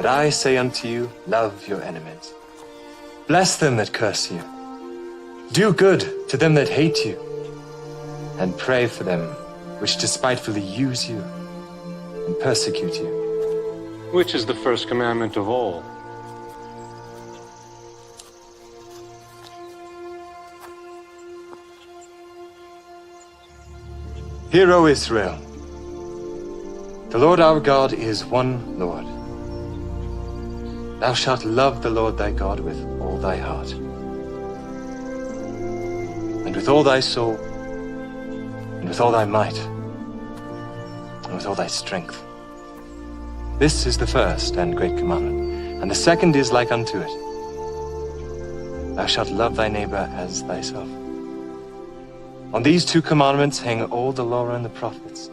But I say unto you, love your enemies. Bless them that curse you. Do good to them that hate you. And pray for them which despitefully use you and persecute you. Which is the first commandment of all? Hear, O Israel, the Lord our God is one Lord. Thou shalt love the Lord thy God with all thy heart, and with all thy soul, and with all thy might, and with all thy strength. This is the first and great commandment, and the second is like unto it. Thou shalt love thy neighbor as thyself. On these two commandments hang all the law and the prophets.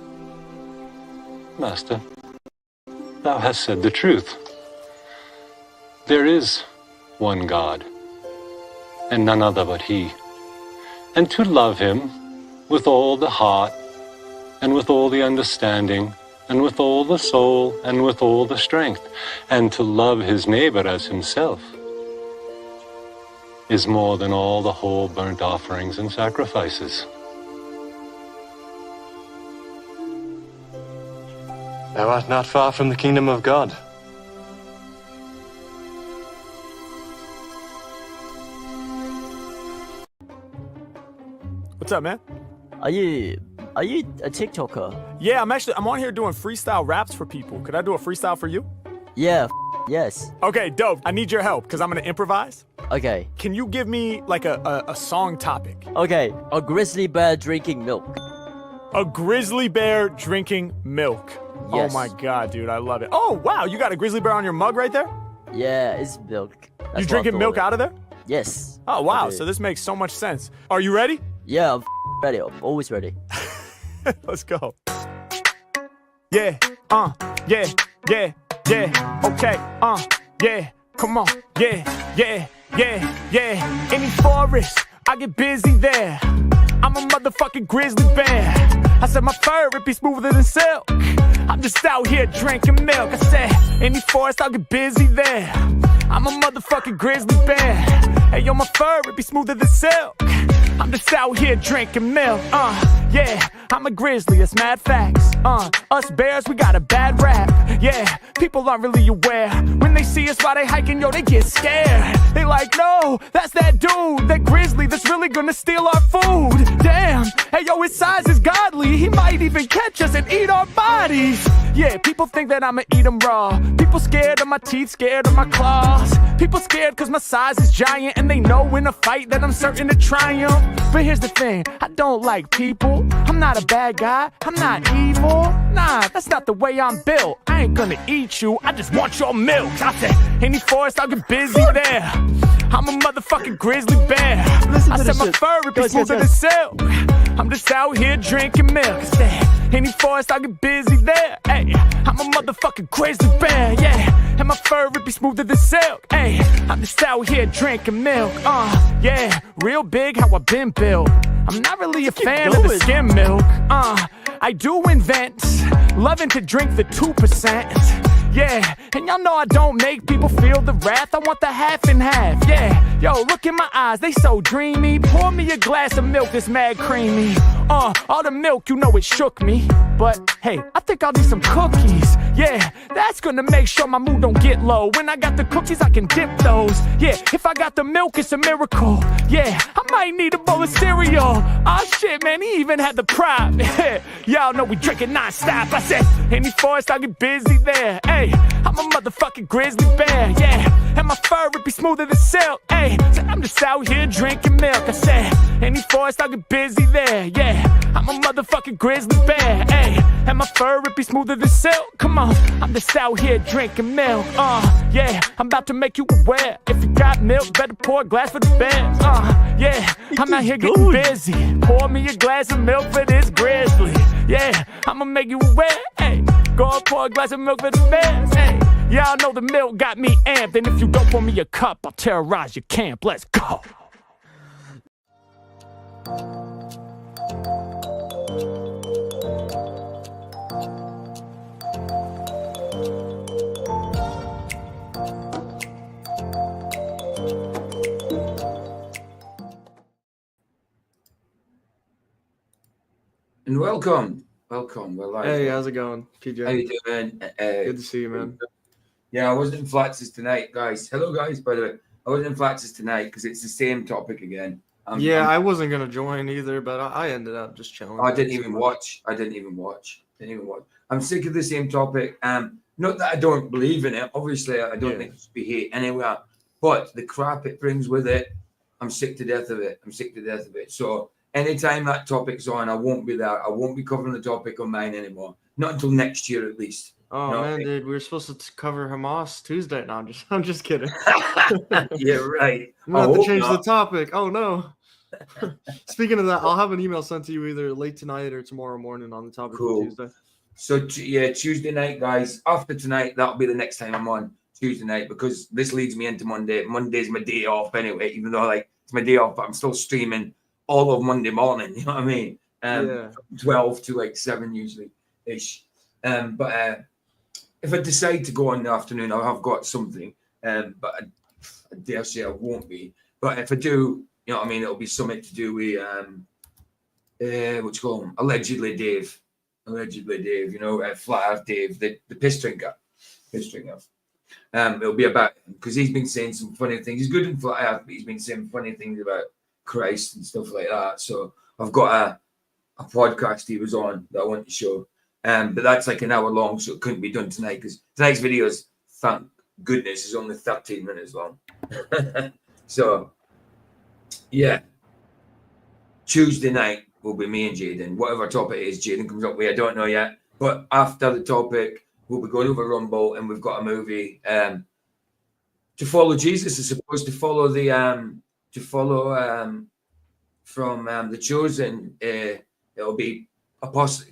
Master, thou hast said the truth. There is one God, and none other but He. And to love Him with all the heart, and with all the understanding, and with all the soul, and with all the strength, and to love his neighbor as himself, is more than all the whole burnt offerings and sacrifices. Thou art not far from the kingdom of God. What's up, man? Are you a TikToker? Yeah, I'm on here doing freestyle raps for people. Could I do a freestyle for you? Yeah, yes. Okay, dope. I need your help because I'm gonna improvise. Okay. Can you give me like a song topic? Okay, a grizzly bear drinking milk. A grizzly bear drinking milk. Yes. Oh my god, dude, I love it. Oh wow, you got a grizzly bear on your mug right there? Yeah, it's milk. You drinking milk out of there? Yes. Oh wow, Okay. so this makes so much sense. Are you ready? Yeah, I'm ready. I'm always ready. Let's go. Yeah, yeah, yeah, yeah, okay, yeah, come on, yeah. Any forest, I get busy there. I'm a motherfucking grizzly bear. I said my fur, it be smoother than silk. I'm just out here drinking milk. I said, any forest, I'll get busy there. I'm a motherfucking grizzly bear. Hey, yo, my fur, it be smoother than silk. I'm just out here drinking milk, yeah, I'm a grizzly, it's mad facts, us bears, we got a bad rap, yeah, people aren't really aware, when they see us while they hiking, yo, they get scared, they like, no, that's that dude, that grizzly that's really gonna steal our food, damn, hey, yo, his size is godly, he might even catch us and eat our bodies, yeah, people think that I'ma eat them raw, people scared of my teeth, scared of my claws, people scared cause my size is giant, and they know in a fight that I'm certain to triumph. But here's the thing, I don't like people. I'm not a bad guy, I'm not evil. Nah, that's not the way I'm built. I ain't gonna eat you, I just want your milk. I said, any forest, I'll get busy there. I'm a motherfucking grizzly bear. I said my fur would be smoother than silk. I'm just out here drinking milk. I said, any forest, I'll get busy there. Hey, I'm a motherfucking grizzly bear, yeah. And my fur would be smoother than silk. Hey, I'm just out here drinking milk. Yeah, real big how I been built. I'm not really a fan of the skim milk. I do invent loving to drink the 2%. Yeah, and y'all know I don't make people feel the wrath. I want the half and half, yeah. Yo, look in my eyes, they so dreamy. Pour me a glass of milk that's mad creamy. All the milk, you know it shook me. But hey, I think I'll need some cookies. Yeah, that's gonna make sure my mood don't get low. When I got the cookies, I can dip those. Yeah, if I got the milk, it's a miracle. Yeah, I might need a bowl of cereal. Aw shit, man, he even had the prop. Y'all know we drinking non-stop. I said, any forest, I'll get busy there. Hey, I'm a motherfucking grizzly bear, yeah. And my fur would be smoother than silk. Hey, so I'm just out here drinking milk. I said, any forest, I'll get busy there, yeah. I'm a motherfucking grizzly bear, hey. And my fur would be smoother than silk. Come on, I'm just out here drinking milk. Yeah, I'm about to make you aware. If you got milk, better pour a glass for the bears. Yeah, I'm out here getting busy. Pour me a glass of milk for this grizzly. Yeah, I'ma make you aware. Hey, go and pour a glass of milk for the bears. Hey, y'all know the milk got me amped. And if you don't pour me a cup, I'll terrorize your camp. Let's go. and welcome. We're live. Hey, how's it going, PJ? How you doing? Good to see you, man. Yeah, I wasn't in Flats's tonight, guys. Hello, guys. By the way, I wasn't in Flats's tonight because it's the same topic again. I wasn't gonna join either, but I ended up just chilling. I didn't even watch. I'm sick of the same topic. Not that I don't believe in it. Obviously, I don't think it should be hate anywhere. But the crap it brings with it, I'm sick to death of it. So anytime that topic's on, I won't be there. I won't be covering the topic on mine anymore. Not until next year, at least. Oh No. man, dude, we were supposed to cover Hamas Tuesday. No, I'm just kidding. Yeah, right. I'm gonna have to change the topic. Oh no. Speaking of that, I'll have an email sent to you either late tonight or tomorrow morning on the topic Cool. of Tuesday. So Tuesday night, guys. After tonight, that'll be the next time I'm on Tuesday night because this leads me into Monday. Monday's my day off anyway, even though it's my day off, but I'm still streaming all of Monday morning. You know what I mean? 12 to 7 usually ish. But if I decide to go on in the afternoon, I have got something. But I dare say I won't be. But if I do, you know what I mean, it'll be something to do with what you call him? Allegedly Dave, you know, Flat Earth Dave, the piss drinker. It'll be about him because he's been saying some funny things. He's good in Flat Earth, but he's been saying funny things about Christ and stuff like that. So I've got a podcast he was on that I want to show. But that's like an hour long, so it couldn't be done tonight because tonight's video is, thank goodness, is only 13 minutes long. So yeah, Tuesday night will be me and Jaden. Whatever topic it is Jaden comes up with, I don't know yet. But after the topic, we'll be going over Rumble, and we've got a movie to follow Jesus. Is supposed to follow from The Chosen. It'll be Apostle.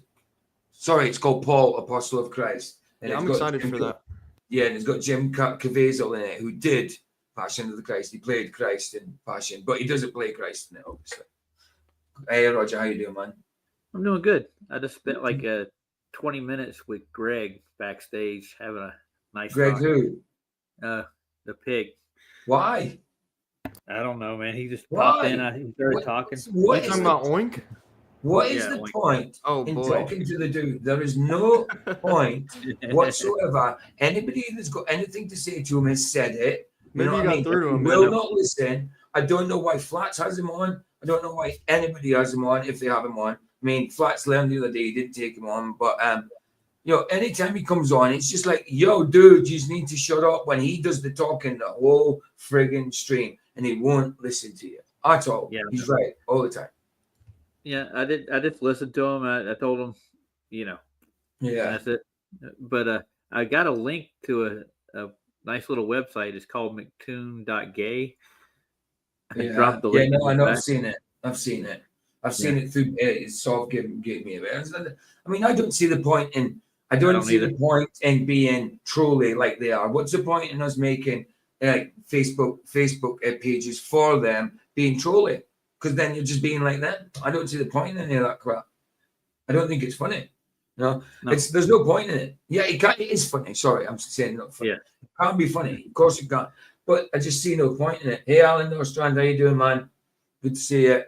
Sorry, it's called Paul, Apostle of Christ. And I'm excited for that. Yeah, and it's got Jim Caviezel in it, who did Passion of the Christ. He played Christ in Passion, but he doesn't play Christ in it, obviously. Hey, Roger, how you doing, man? I'm doing good. I just spent 20 minutes with Greg backstage having a nice Greg talk. who? The pig. Why? I don't know, man. He just Why? popped in. He started talking. What You is talking the, about Oink? what is Yeah, the like- point Oh in boy. talking to the dude? There is no point whatsoever. Anybody that's got anything to say to him has said it. Maybe know you what got through to him. He will not listen. I don't know why Flats has him on. I don't know why anybody has him on if they have him on. I mean, Flats learned the other day he didn't take him on, but anytime he comes on, it's just like, yo, dude, you just need to shut up when he does the talking the whole friggin' stream, and he won't listen to you at all. Yeah. He's right all the time. Yeah, I just listened to him. I told him, Yeah. that's it. But I got a link to a nice little website. It's called mctoon.gay. I dropped the link. No, I know. I've seen it. I've seen it through. Soft gave me a bit. I mean, I don't see the point in. I don't see the point in being trolly like they are. What's the point in us making Facebook pages for them being trolly? Because then you're just being like them. I don't see the point in any of that crap. I don't think it's funny. No. There's no point in it. Yeah, it is funny. Sorry, I'm saying not funny. Yeah. It can't be funny. Of course it can't. But I just see no point in it. Hey, Alan Norstrand, how you doing, man? Good to see you.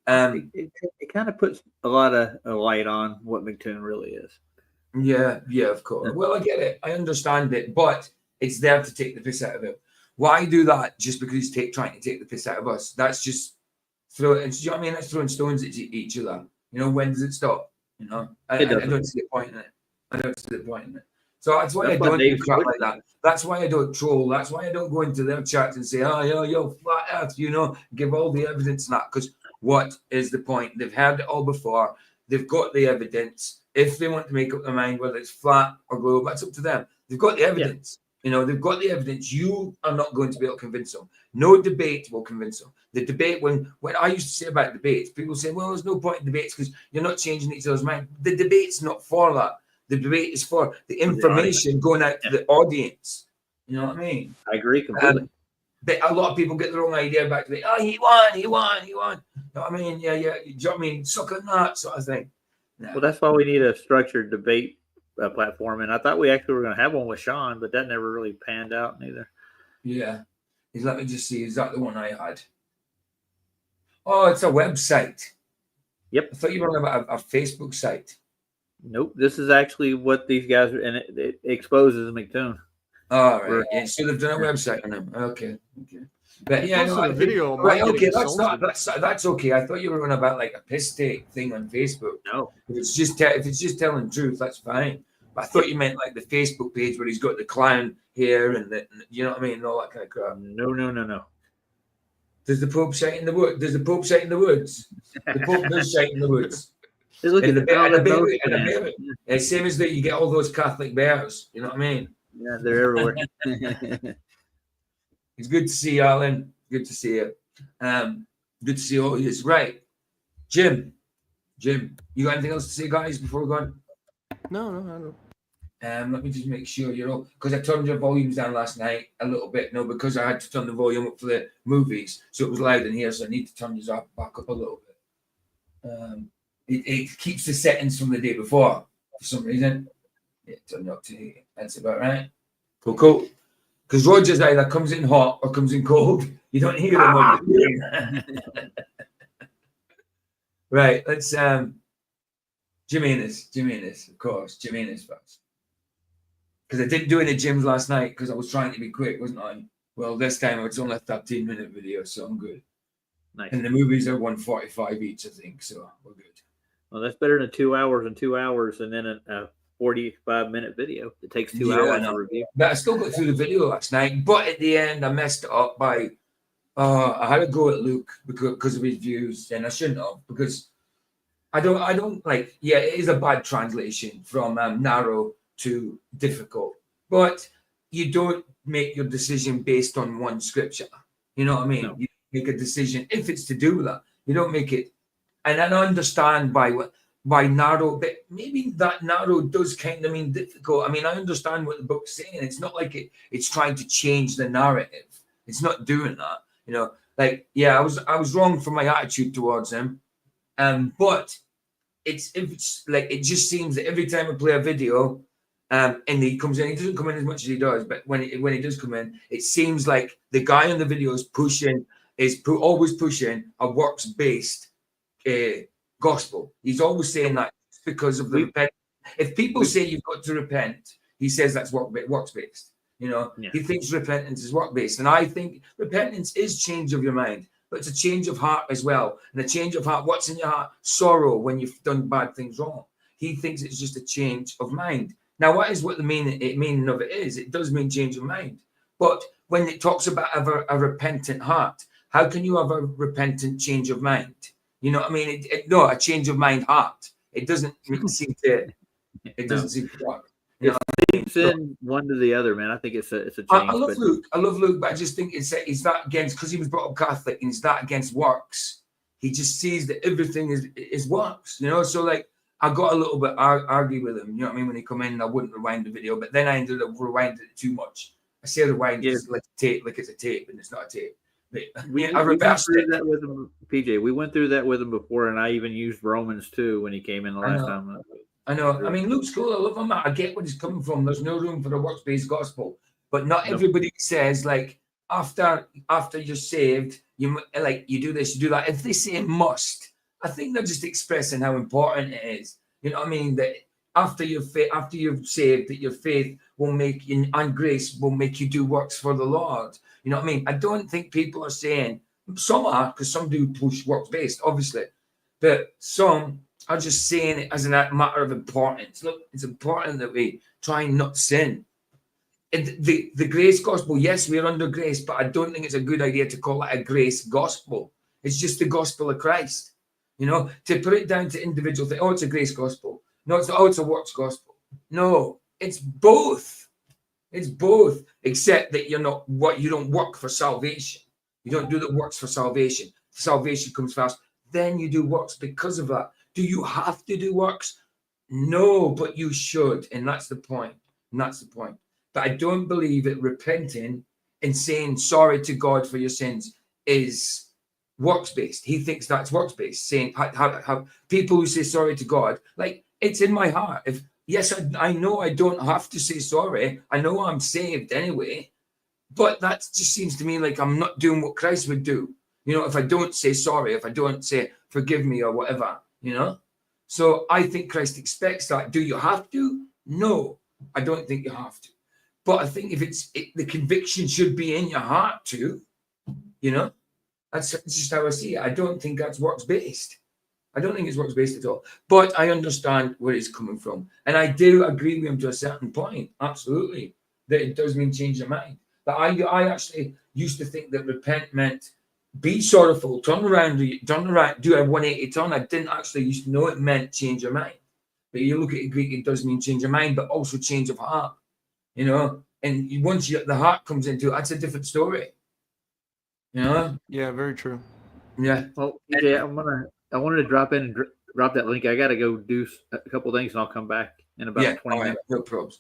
It kind of puts a lot of light on what McToon really is. Yeah, of course. Well, I get it. I understand it, but it's there to take the piss out of him. Why do that just because he's trying to take the piss out of us? That's just throwing. You know what I mean? That's throwing stones at each other. You know, when does it stop? You know, I don't see the point in it. So that's why I don't do crap like that. That's why I don't troll. That's why I don't go into their chats and say, oh, yo, flat earth, you know, give all the evidence and that. Because what is the point? They've heard it all before. They've got the evidence. If they want to make up their mind whether it's flat or globe, that's up to them. They've got the evidence. Yeah. You know, they've got the evidence. You are not going to be able to convince them. No debate will convince them. The debate, when I used to say about debates, people say, well, there's no point in debates because you're not changing each other's mind. The debate's not for that. The debate is for the information going out to the audience. You know what I mean? I agree completely. A lot of people get the wrong idea back to he won. You know what I mean? Yeah. Do you know what I mean? Suck on that sort of thing. No. Well, that's why we need a structured debate platform. And I thought we actually were going to have one with Sean, but that never really panned out neither. Yeah. Let me just see. Is that the one I had? Oh, it's a website. Yep. I thought you were on about a Facebook site. Nope. This is actually what these guys are, and it exposes McToon. All right. We're- Yeah, so they've done a website on him. Okay. But He yeah, posted no, a video of right. Mike Okay, getting that's not assaulted. that's okay. I thought you were on about like a piss take thing on Facebook. No. If it's just telling the truth, that's fine. But I thought you meant like the Facebook page where he's got the clown here and you know what I mean, and all that kind of crap. No. Does the Pope shite in the wood? Does the Pope shite in the woods? The Pope does shite in the woods. Hey, look And at the all and a the baby, boats and a in. baby. It's same as that you get all those Catholic bears. You know what I mean? Yeah, they're everywhere. It's good to see you, Alan. Good to see you. Good to see all of you. Right. Jim, you got anything else to say, guys, before we go on? No, I don't. Let me just make sure you're all, because I turned your volumes down last night a little bit. No, because I had to turn the volume up for the movies, so it was loud in here, so I need to turn yours back up a little bit. It keeps the settings from the day before for some reason. Yeah, turn it up to 8. That's about right. Cool. Because Roger's either comes in hot or comes in cold. You don't hear him when you're Right, let's Jimenez, of course, Jimenez first. Because I didn't do any gyms last night because I was trying to be quick, wasn't I? Well, this time it's only a 13-minute video, so I'm good. Nice. And the movies are 145 each, I think, so we're good. Well, that's better than 2 hours and 2 hours, and then a 45-minute video. It takes 2 hours to review. But I still got through the video last night, but at the end I messed it up by I had to go at Luke because of his views, and I shouldn't have, because I don't like, yeah, it is a bad translation from narrow to difficult, but you don't make your decision based on one scripture. You know what I mean? No. You make a decision if it's to do with that. You don't make it, and I understand by narrow, but maybe that narrow does kind of mean difficult. I mean, I understand what the book's saying. It's not like it's trying to change the narrative. It's not doing that. You know, like, yeah, I was wrong for my attitude towards him. But it's like, it just seems that every time I play a video, and he comes in, he doesn't come in as much as he does, but when he does come in, it seems like the guy on the video is always pushing a works-based gospel. He's always saying that because of the repent. If people say you've got to repent, he says that's works-based. You know, Yeah. He thinks repentance is work-based, and I think repentance is change of your mind. But it's a change of heart as well. And a change of heart, what's in your heart? Sorrow when you've done bad things wrong. He thinks it's just a change of mind. Now, what the meaning of it is? It does mean change of mind. But when it talks about a repentant heart, how can you have a repentant change of mind? You know what I mean? No, a change of mind heart. It doesn't seem to. It doesn't seem to work. You know? It's in one to the other, man. I think it's a change. I love Luke. I love Luke, but I just think it's that against, because he was brought up Catholic, and it's that against works. He just sees that everything is works, you know. So like, I got a little bit argue with him. You know what I mean? When he come in, I wouldn't rewind the video, but then I ended up rewinding it too much. I say rewind is like tape, like it's a tape, and it's not a tape. But, We I went reversed through it. that with him, PJ. We went through that with him before, and I even used Romans 2 when he came in the last time. I know. I mean, Luke's cool. I love him. I get where he's coming from. There's no room for a works-based gospel, but not everybody says like after you're saved, you do this, you do that. If they say must, I think they're just expressing how important it is. You know what I mean? That after you're saved, that your faith will make you, and grace will make you do works for the Lord. You know what I mean? I don't think people are saying, some are, because some do push works-based, obviously, but some are just saying it as a matter of importance. Look, it's important that we try and not sin. The grace gospel, yes, we're under grace, but I don't think it's a good idea to call it a grace gospel. It's just the gospel of Christ. You know, to put it down to individual things. Oh, it's a grace gospel. No, it's a works gospel. No, it's both. It's both, except that you don't work for salvation. You don't do the works for salvation. Salvation comes first. Then you do works because of that. Do you have to do works? No, but you should. And that's the point. But I don't believe that repenting and saying sorry to God for your sins is works-based. He thinks that's works-based. Saying how people who say sorry to God, like, it's in my heart. Yes, I know I don't have to say sorry. I know I'm saved anyway. But that just seems to me like I'm not doing what Christ would do. You know, if I don't say sorry, if I don't say forgive me or whatever, you know. So I think Christ expects that. Do you have to? No, I don't think you have to. But I think if the conviction should be in your heart too, you know. That's just how I see it. I don't think that's works based. I don't think it's works based at all. But I understand where it's coming from. And I do agree with him to a certain point. Absolutely. That it does mean change your mind. But I actually used to think that repent meant be sorrowful, turn around, do a 180 turn. I didn't actually used to know it meant change your mind. But you look at it Greek, it does mean change your mind, but also change of heart. You know, and once the heart comes into it, that's a different story. You know? Yeah, very true. Yeah. Well, EJ, I wanted to drop in and drop that link. I got to go do a couple things, and I'll come back in about 20 all right, minutes. no problems.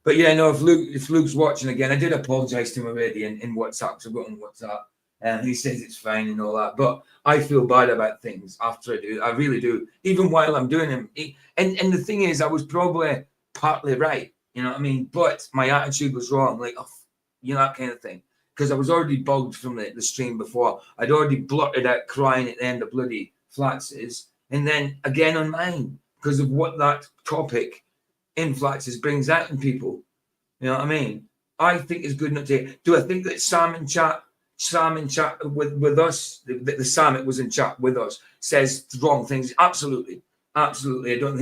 But yeah, no, if Luke's watching again, I did apologize to him already in WhatsApp, because I've got on WhatsApp, and he says it's fine and all that. But I feel bad about things after I do. I really do. Even while I'm doing them. And the thing is, I was probably partly right. You know what I mean? But my attitude was wrong. Like, oh, you know, that kind of thing. Because I was already bugged from the stream before. I'd already blurted out crying at the end of bloody Flaxes. And then again on mine, because of what that topic in Flaxes brings out in people. You know what I mean? I think it's good not to. Do I think that Sam in chat with us, the Sam that was in chat with us, says wrong things? Absolutely. Absolutely. I don't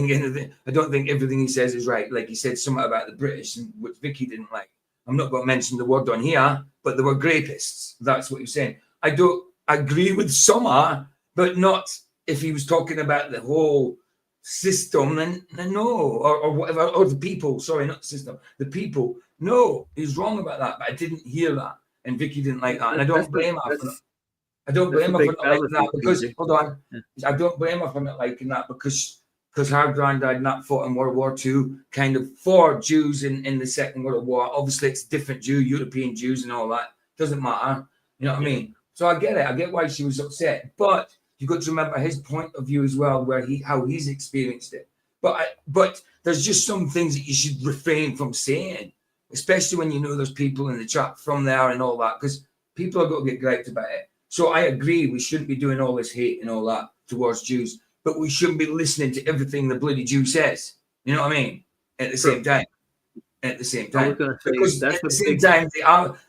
think everything he says is right. Like he said something about the British, and which Vicky didn't like. I'm not going to mention the word on here, but they were grapists. That's what he was saying. I don't agree with some, but not if he was talking about the whole system, then no, or whatever, or the people. Sorry, not the system. The people. No, he's wrong about that. But I didn't hear that, and Vicky didn't like that, and I don't blame her for that. I don't blame her for not liking that because hold on, I don't blame her for not liking that because her granddad not fought in World War II, kind of for Jews in the Second World War. Obviously, it's different European Jews and all that. Doesn't matter. You know what I mean? So I get it. I get why she was upset. But you've got to remember his point of view as well, where how he's experienced it. But there's just some things that you should refrain from saying, especially when you know there's people in the chat from there and all that, because people are going to get griped about it. So I agree, we shouldn't be doing all this hate and all that towards Jews, but we shouldn't be listening to everything the bloody Jew says. You know what I mean? At the same time. Because at the same time,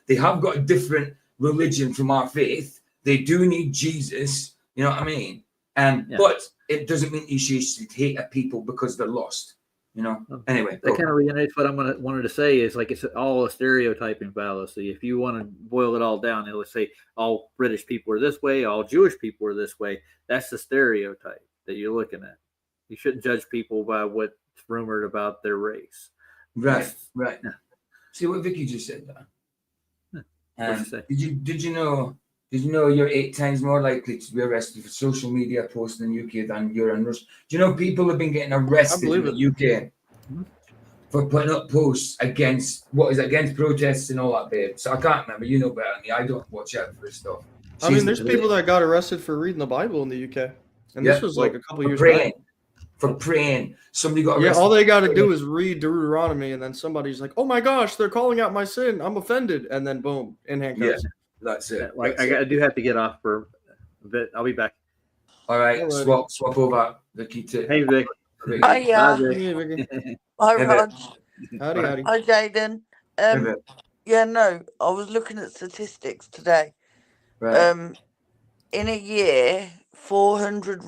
they have got a different religion from our faith. They do need Jesus. You know what I mean? But it doesn't mean you should hate at people because they're lost. You know. Anyway, that kind of reiterates what wanted to say. Is like it's all a stereotyping fallacy. If you want to boil it all down, let's say all British people are this way, all Jewish people are this way. That's the stereotype that you're looking at. You shouldn't judge people by what's rumored about their race. Right. Yeah. See what Vicky just said there. Did you know you're 8 times more likely to be arrested for social media posts in the UK than you're in Russia? Do you know people have been getting arrested in the UK for putting up posts against protests and all that, babe? So I can't remember. You know better than me. I don't watch out for this stuff. I mean, there's people that got arrested for reading the Bible in the UK, and this was like a couple years back. For praying. Somebody got arrested. Yeah, all they got to do is read Deuteronomy, and then somebody's like, "Oh my gosh, they're calling out my sin. I'm offended," and then boom, in handcuffs. Yeah, that's it. I do have to get off for a bit. I'll be back. All right, swap over Vicky to. Hey, Vic. Hi, Hey, Vicky. Hi, Rog. Howdy. Hi, Jaden. Yeah, no, I was looking at statistics today. Right. In a year, 400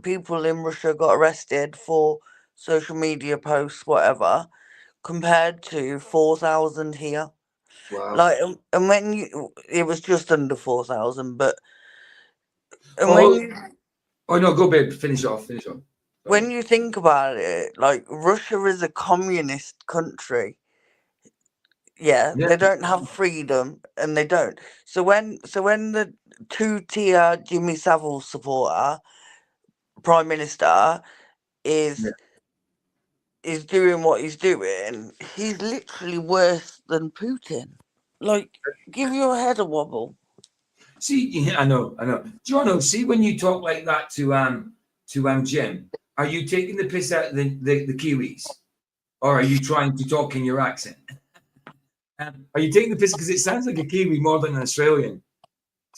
people in Russia got arrested for social media posts, whatever, compared to 4,000 here. Wow. Like, and when it was just under 4,000, but oh no, go babe, finish off. When you think about it, like Russia is a communist country. Yeah, they don't have freedom, and they don't. So when the two-tier Jimmy Savile supporter, Prime Minister, is doing what he's doing, he's literally worse than Putin. Like, give your head a wobble. See, I know. Do you know? See, when you talk like that to Jim, are you taking the piss out of the Kiwis, or are you trying to talk in your accent? Are you taking the piss because it sounds like a Kiwi more than an Australian?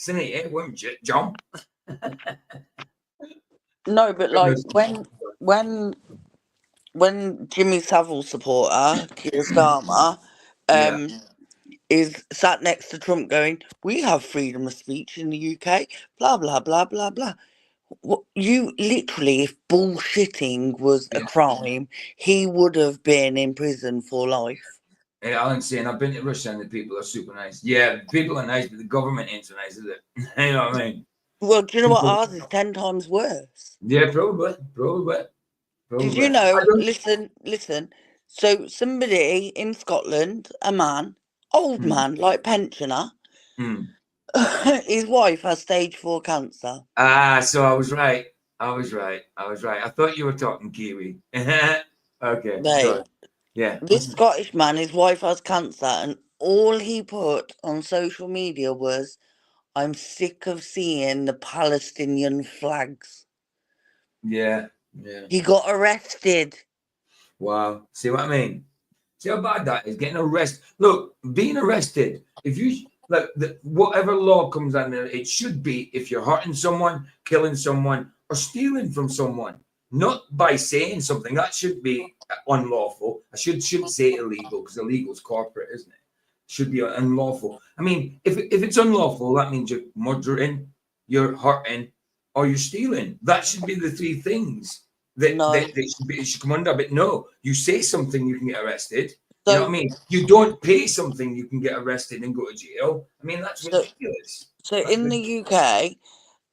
Isn't it? John? No, but like when Jimmy Savile supporter Keir Starmer Yeah. is sat next to Trump going, "We have freedom of speech in the UK," blah blah blah blah blah. You literally, if bullshitting was a Yeah. crime, he would have been in prison for life. Hey, Alan's saying, I've been to Russia and the people are super nice. Yeah, people are nice, but the government ain't so nice, is it? You know what I mean? Well, do you know what ours is 10 times worse? Yeah, probably. Did you I know? don't. Listen. So somebody in Scotland, a man, old man, like pensioner, Hmm. his wife has stage 4 cancer. So I was right. I thought you were talking Kiwi. Okay, Mate, good. Yeah. this Scottish man, his wife has cancer, and all he put on social media was, "I'm sick of seeing the Palestinian flags." Yeah. He got arrested. Wow. See what I mean? See how bad that is? Getting arrested. Look, being arrested. If you like, whatever law comes on there, it should be if you're hurting someone, killing someone, or stealing from someone. Not by saying something that should be unlawful. I shouldn't say illegal because illegal is corporate, isn't it? Should be unlawful. I mean, if it's unlawful, that means you're murdering, you're hurting, or you're stealing. That should be the three things that No. it should come under. But no, you say something, you can get arrested. So, You know what I mean? You don't pay something, you can get arrested and go to jail. I mean, that's ridiculous. So in the UK,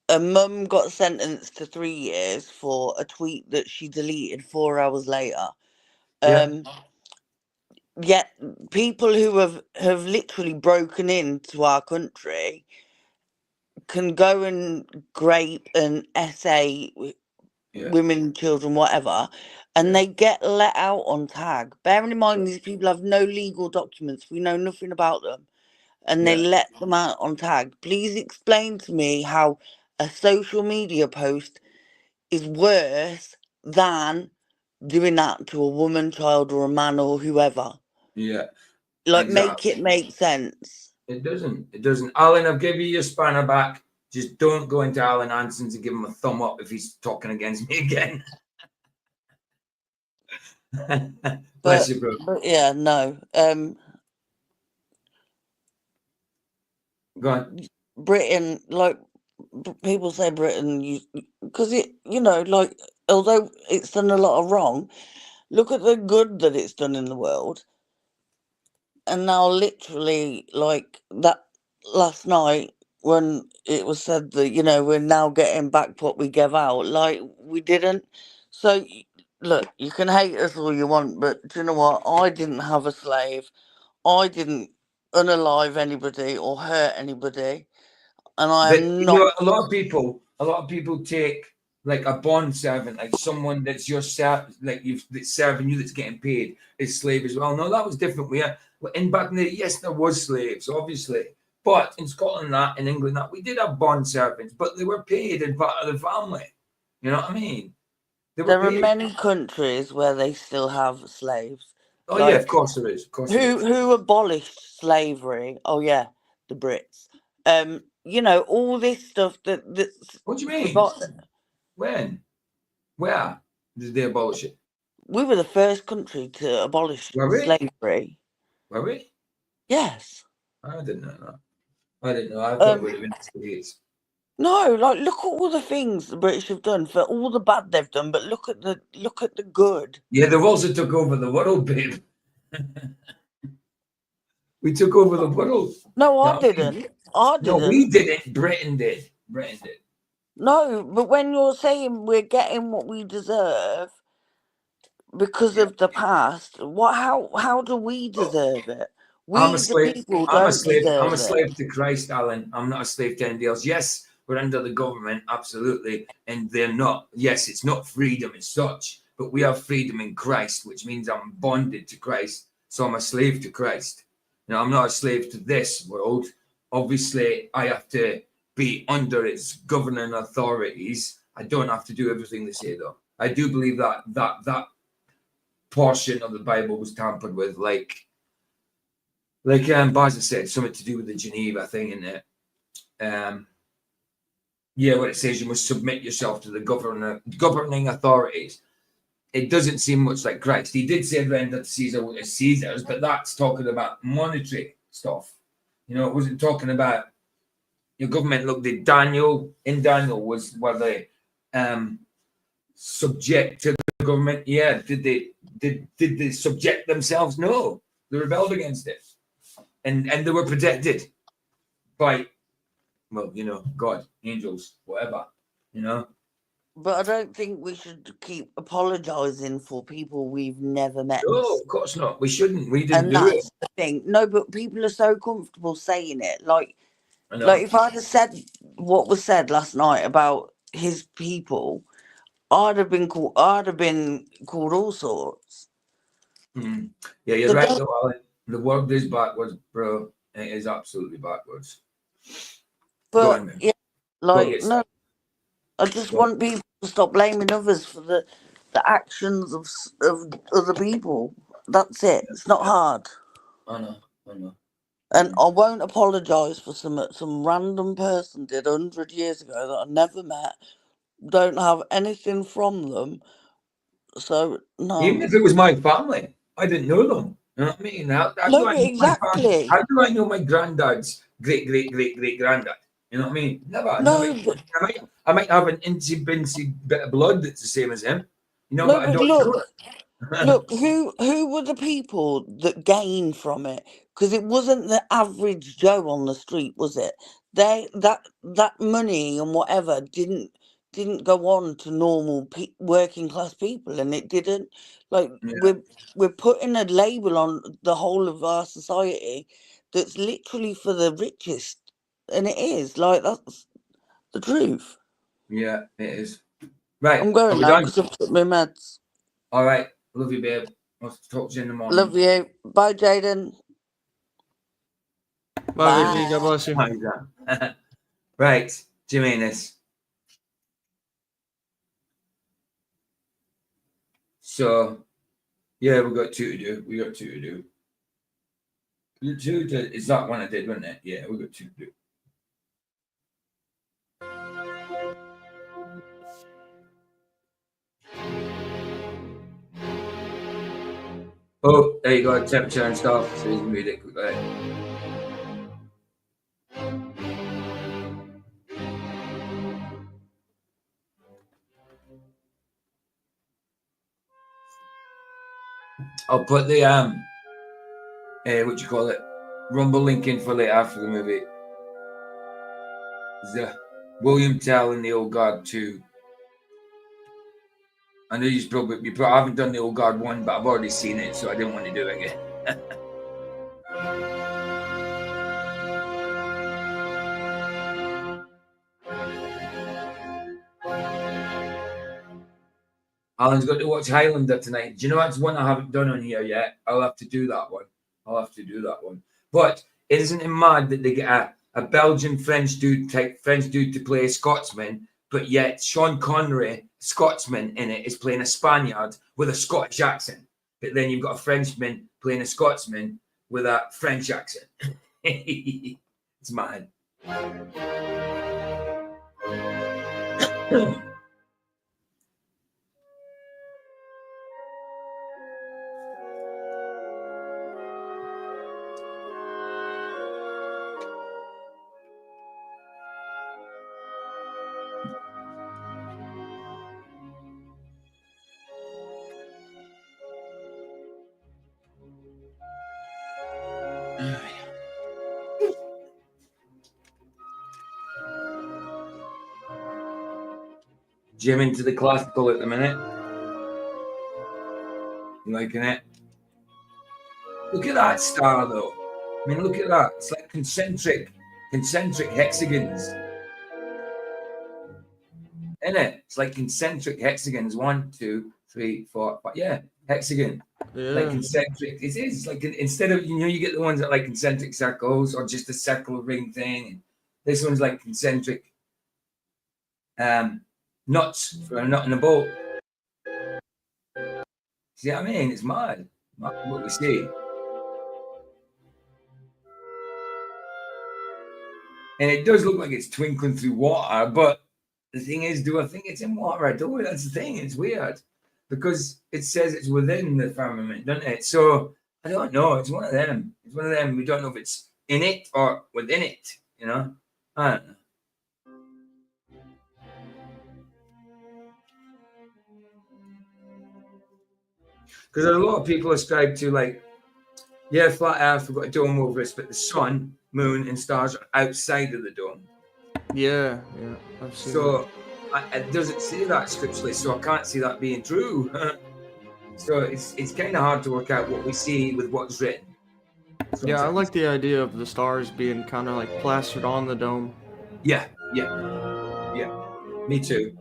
a mum got sentenced to 3 years for a tweet that she deleted 4 hours later. Yet people who have literally broken into our country can go and grape and essay women, children, whatever, and they get let out on tag. Bearing in mind these people have no legal documents, we know nothing about them, and they let them out on tag. Please explain to me how a social media post is worse than doing that to a woman, child, or a man, or whoever. Yeah. Like, Exactly. make it make sense. It doesn't. Alan, I've given you your spanner back. Just don't go into Alan Hansen to give him a thumb up if he's talking against me again. Bless you, bro. But yeah, no. Go on. Britain, like, people say Britain, because it, like, although it's done a lot of wrong, look at the good that it's done in the world. And now, literally, like that last night when it was said that, we're now getting back what we gave out, like, we didn't. So, look, you can hate us all you want, but do you know what? I didn't have a slave. I didn't unalive anybody or hurt anybody. And I am not. A lot of people take like a bond servant, like someone that's your that's serving you, that's getting paid, is slave as well. No, that was different. Back in the yes, there was slaves, obviously, but in Scotland, that in England, that we did have bond servants, but they were paid and part of the family. You know what I mean? There are many countries where they still have slaves. Oh, yeah, of course there is. Of course there is. Who abolished slavery? Oh yeah, the Brits. All this stuff that's. What do you mean? When? Where did they abolish it? We were the first country to abolish slavery. Were we? Yes. I didn't know that. I didn't know. I thought it would have been the States. No, like, look at all the things the British have done, for all the bad they've done, but look at the good. Yeah, they've also took over the world, babe. We took over the world. No, I didn't. No, we didn't. Britain did. No, but when you're saying we're getting what we deserve because of the past, how do we deserve it? I'm a slave. People I'm a don't slave. I'm a deserve slave to Christ, Alan. I'm not a slave to anybody else. Yes, we're under the government, absolutely, and they're not. Yes, it's not freedom as such, but we have freedom in Christ, which means I'm bonded to Christ. So I'm a slave to Christ. Now, I'm not a slave to this world. Obviously, I have to be under its governing authorities. I don't have to do everything they say, though. I do believe that portion of the Bible was tampered with, like Baza said, something to do with the Geneva thing in it. Yeah, where it says you must submit yourself to the governing authorities. It doesn't seem much like Christ. He did say render to Caesar what is Caesar's, but that's talking about monetary stuff. You know, it wasn't talking about your government. Look, were they subject to the government? Yeah. Did they subject themselves? No. They rebelled against it. And they were protected by, well, you know, God, angels, whatever, you know. But I don't think we should keep apologizing for people we've never met. No, of course not. We shouldn't. We didn't And do it. that's the thing. No, but people are so comfortable saying it. Like I know. if I'd have said what was said last night about his people, I'd have been called all sorts. Yeah, you're So right, don't- though, Alan. The world is backwards, bro. It is absolutely backwards. Go But on, man. yeah, Go get no, I just Go. want people to stop blaming others for the actions of other people. That's it. It's not hard. I know. And I won't apologise for some random person did 100 years ago that I never met. Don't have anything from them. So no. Even if it was my family, I didn't know them. You know what I mean? How do No, I but know my exactly. family? How do I know my granddad's great granddad? You know what I mean? Never. No, Never. I might have an incy bincy bit of blood that's the same as him. You know, No, but I but don't know look, look, who were the people that gained from it? Because it wasn't the average Joe on the street, was it? That money and whatever didn't go on to normal working class people, and it didn't. Like Yeah. we're putting a label on the whole of our society that's literally for the richest, and it is like that's the truth. Yeah, it is. Right. I'm Are going we now done? because I've took my meds. All right. Love you, babe. I'll talk to you in the morning. Love you. Bye, Jaden. Bye, Vicky. God bless you. How's that? Right, Jimenez. So, yeah, we got two to do. Is that one I did, wasn't it? Yeah, we got two to do. Oh, there you go, temperature and stuff. So you can read it quickly. I'll put the what you call it, Rumble link in for later after the movie. The William Tell and the Old Guard 2. I know you probably haven't done the Old Guard 1, but I've already seen it, so I didn't want to do it again. Alan's got to watch Highlander tonight. Do you know that's one I haven't done on here yet? I'll have to do that one. But isn't it mad that they get a Belgian French dude to play a Scotsman, but yet Sean Connery, Scotsman in it, is playing a Spaniard with a Scottish accent. But then you've got a Frenchman playing a Scotsman with a French accent. It's mad. Jim into the classical at the minute. You liking it? Look at that star, though. I mean, look at that. It's like concentric hexagons. Isn't it? It's like concentric hexagons. 1, 2, 3, 4, 5. Yeah, hexagon. Yeah. Like concentric. It is like instead of you get the ones that like concentric circles or just a circle ring thing. This one's like concentric nuts for a nut in a boat. See what I mean? It's mad. What we see. And it does look like it's twinkling through water, but the thing is, do I think it's in water? I don't. That's the thing. It's weird because it says it's within the firmament, doesn't it? So I don't know. It's one of them. It's one of them. We don't know if it's in it or within it. You know? I don't know. Because a lot of people ascribe to like, yeah, flat Earth, we've got a dome over us, but the sun, moon, and stars are outside of the dome. Yeah, I've seen So it doesn't say that scripturally, so I can't see that being true. So it's kind of hard to work out what we see with what's written. that. Yeah, I like the idea of the stars being kind of like plastered on the dome. Yeah. Me too.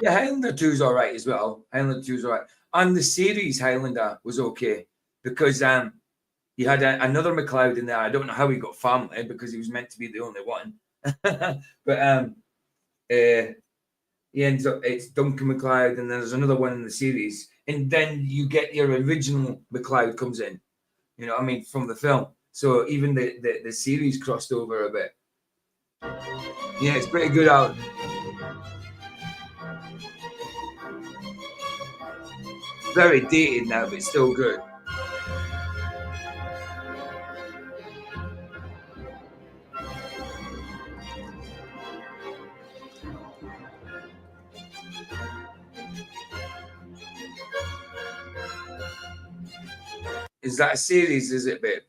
Yeah, Highlander 2 is all right as well. Highlander 2 is all right. And the series Highlander was okay because he had another McLeod in there. I don't know how he got family because he was meant to be the only one. But he ends up, it's Duncan McLeod, and there's another one in the series. And then you get your original McLeod comes in, you know what I mean, from the film. So even the series crossed over a bit. Yeah, it's pretty good out. Very dated now, but still good. Is that a series, is it, babe?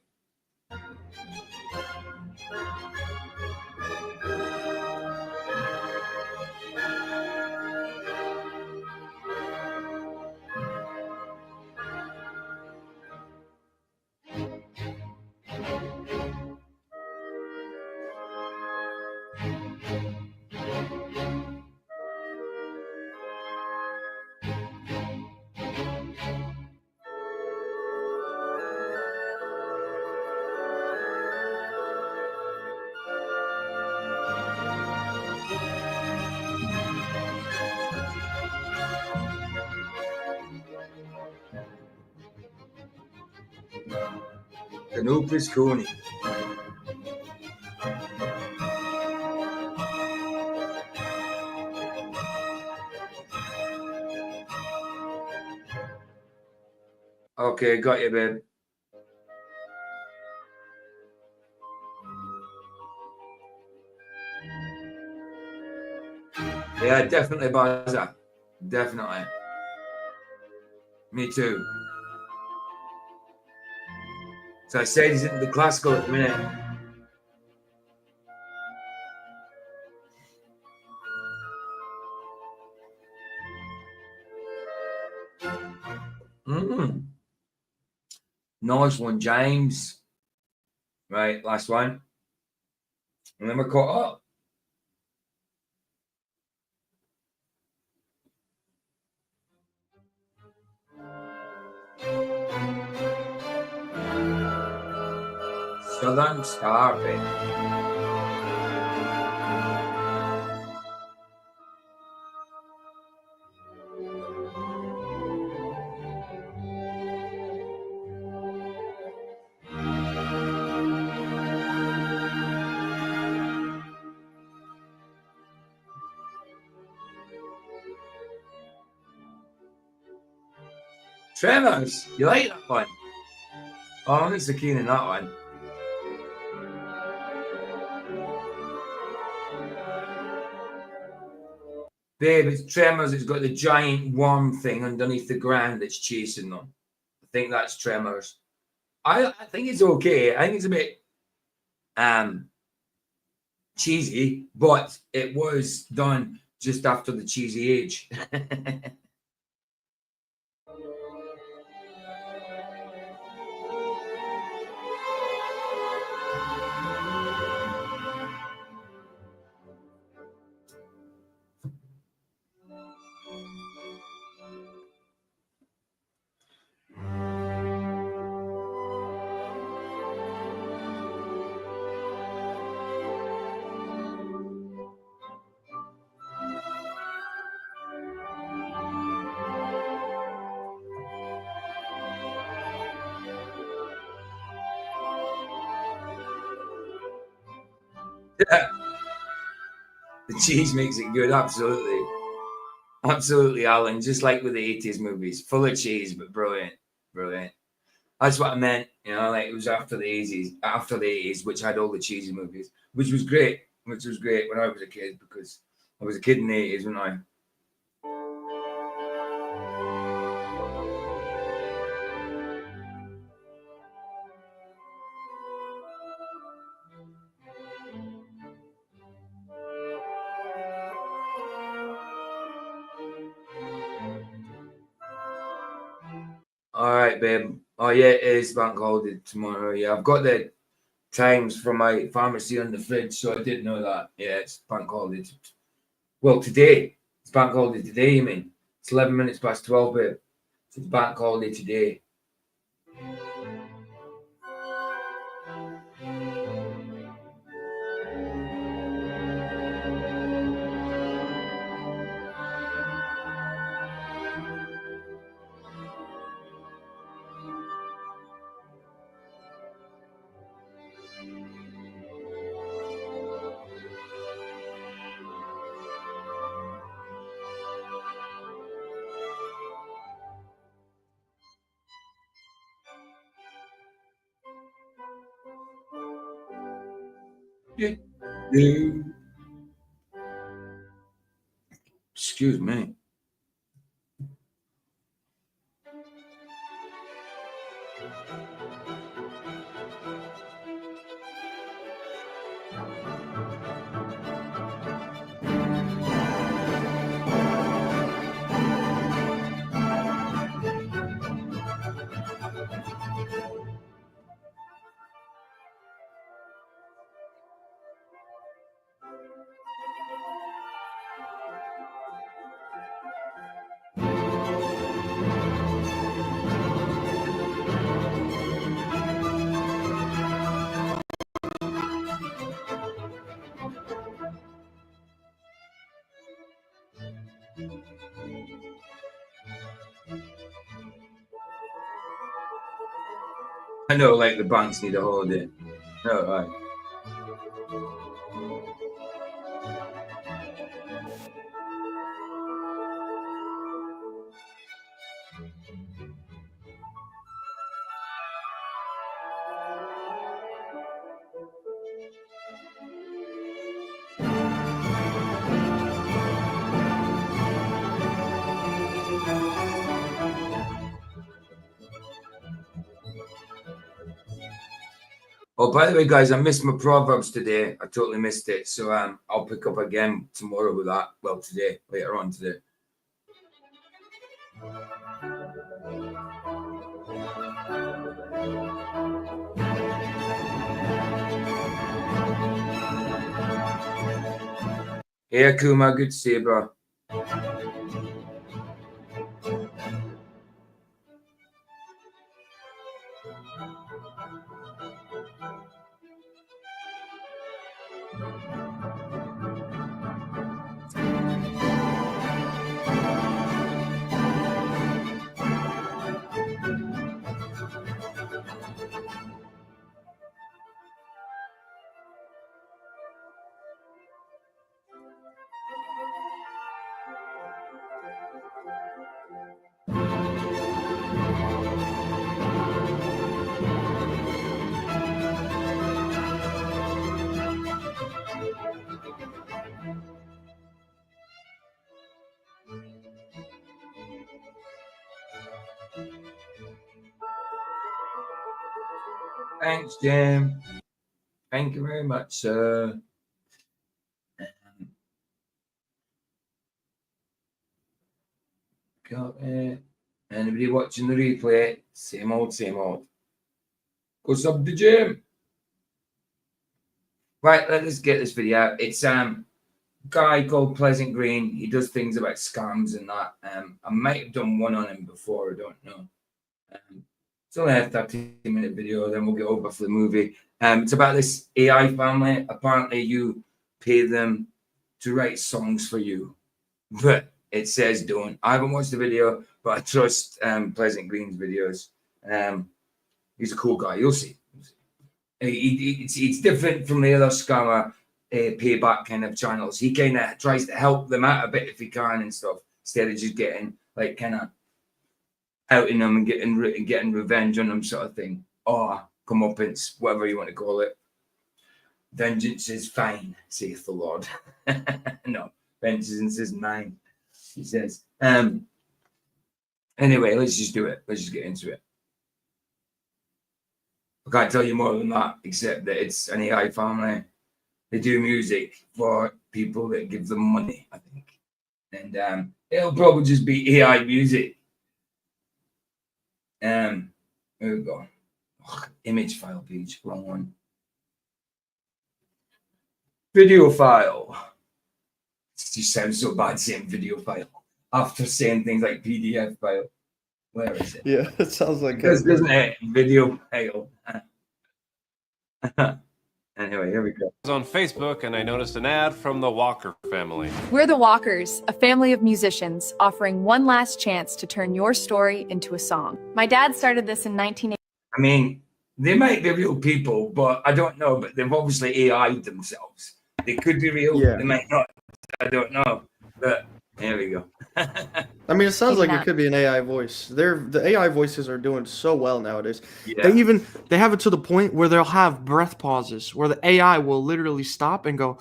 Canopus Coney. Okay, got you, babe. Yeah, definitely Baza. Definitely. Me too. So I said he's into the classical at the minute. Nice one, James. Right, last one. And then we're caught up. Southern Starfish. Tremors, you like that one? Oh, I'm not so keen on that one. Babe, it's Tremors. It's got the giant worm thing underneath the ground that's chasing them. I think that's Tremors. I think it's okay. I think it's a bit cheesy, but it was done just after the cheesy age. The cheese makes it good, absolutely. Absolutely, Alan. Just like with the 80s movies, full of cheese, but brilliant. Brilliant. That's what I meant, you know, like it was after the 80s, which had all the cheesy movies, which was great when I was a kid, because I was a kid in the 80s, wasn't I? All right, babe. Oh yeah, it is bank holiday tomorrow. Yeah, I've got the times from my pharmacy on the fridge, so I did know that. Yeah, it's bank holiday. Well, today. It's bank holiday today, you mean? It's 11 minutes past 12, babe. So it's bank holiday today. Yeah. Excuse me. I know, like the banks need a holiday. Oh, right. Oh, by the way, guys, I missed my Proverbs today. I totally missed it. So I'll pick up again tomorrow with that. Well, today, later on today. Hey, Akuma, good to see you, bro. Thanks, Jim. Thank you very much, sir. Got it. Anybody watching the replay? Same old, same old. Go sub the gym. Right, let's get this video out. It's guy called Pleasant Green. He does things about scams and that. I might have done one on him before. I don't know. It's only a 30-minute video. Then we'll get over for the movie. It's about this AI family. Apparently, you pay them to write songs for you, but it says don't. I haven't watched the video, but I trust Pleasant Green's videos. He's a cool guy. You'll see. It's different from the other scammer payback kind of channels. He kind of tries to help them out a bit if he can and stuff, instead of just getting like kind of outing them and getting revenge on them, sort of thing. Or comeuppance, whatever you want to call it. Vengeance is fine, saith the Lord. No, vengeance is mine, he says. Anyway, let's just do it. Let's just get into it. I can't tell you more than that, except that it's an AI family. They do music for people that give them money, I think. And it'll probably just be AI music. Here we go. Image file page, wrong one. Video file. It just sounds so bad saying video file after saying things like PDF file. Where is it? Yeah, it sounds like Because doesn't it? Video file. Anyway, here we go. I was on Facebook and I noticed an ad from the Walker family. We're the Walkers, a family of musicians offering one last chance to turn your story into a song. My dad started this in 1980. I mean, they might be real people, but I don't know. But they've obviously AI'd themselves. They could be real. Yeah. They might not. I don't know. But here we go. I mean, it sounds like it could be an AI voice. The AI voices are doing so well nowadays. Yeah. They have it to the point where they'll have breath pauses where the AI will literally stop and go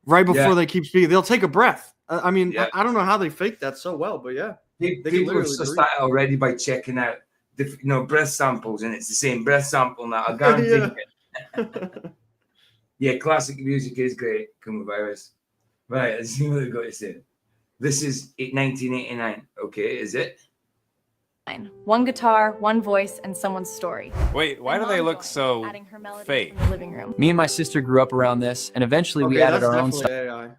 right before they keep speaking. They'll take a breath. I mean, I don't know how they fake that so well, but yeah. People have started already by checking out the breath samples, and it's the same breath sample now. I guarantee it. Yeah, classic music is great. Come virus. Right, let's see what they've got to say. This is 1989. Okay, is it? One guitar, one voice, and someone's story. Wait, why do they look so fake? In the living room. Me and my sister grew up around this, and eventually we added our own stuff. AI.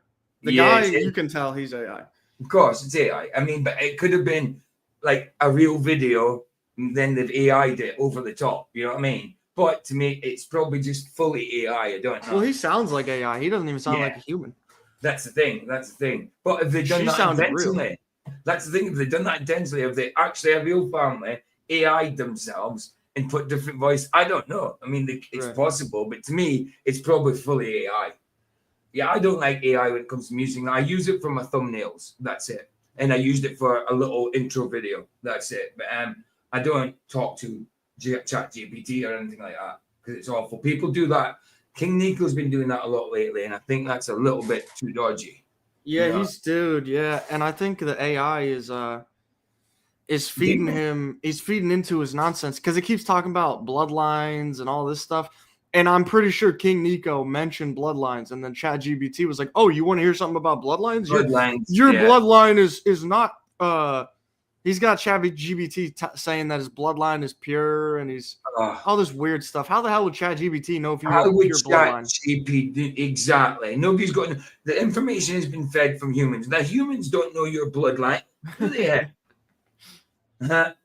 The guy, you can tell he's AI. Of course, it's AI. I mean, but it could have been like a real video, and then they've AI'd it over the top. You know what I mean? But to me, it's probably just fully AI. I don't know. Well, he sounds like AI. He doesn't even sound like a human. That's the thing. But if they've done that intentionally, that's the thing. If they've done that intentionally, if they actually a real family AI'd themselves and put different voice, I don't know. I mean, it's possible, but to me, it's probably fully AI. Yeah, I don't like AI when it comes to music. I use it for my thumbnails. That's it. And I used it for a little intro video. That's it. But I don't talk to ChatGPT or anything like that because it's awful. People do that. King Nico's been doing that a lot lately, and I think that's a little bit too dodgy. Yeah, and I think the AI is feeding him. He's feeding into his nonsense because it keeps talking about bloodlines and all this stuff. And I'm pretty sure King Nico mentioned bloodlines, and then ChatGPT was like, "Oh, you want to hear something about bloodlines? Your bloodline is not." He's got ChatGPT saying that his bloodline is pure, and he's all this weird stuff. How the hell would ChatGPT know if you have a pure bloodline? ChatGPT, exactly. Nobody's got the information has been fed from humans. The humans don't know your bloodline. Who they have?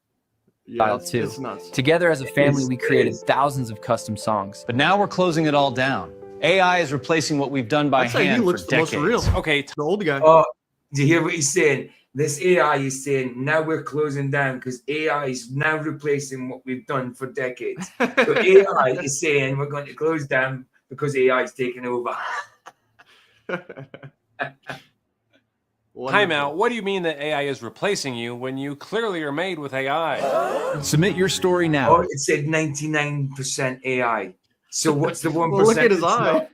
Style too. Together as a family, we created thousands of custom songs. But now we're closing it all down. AI is replacing what we've done by hand for decades. Okay, the old guy. Oh, do you hear what he's saying? This AI is saying now we're closing down because AI is now replacing what we've done for decades. So AI is saying we're going to close down because AI is taking over. Time out. What do you mean that AI is replacing you when you clearly are made with AI? Submit your story now. Oh, it said 99% AI. So what's the 1%? Well, look at his eye.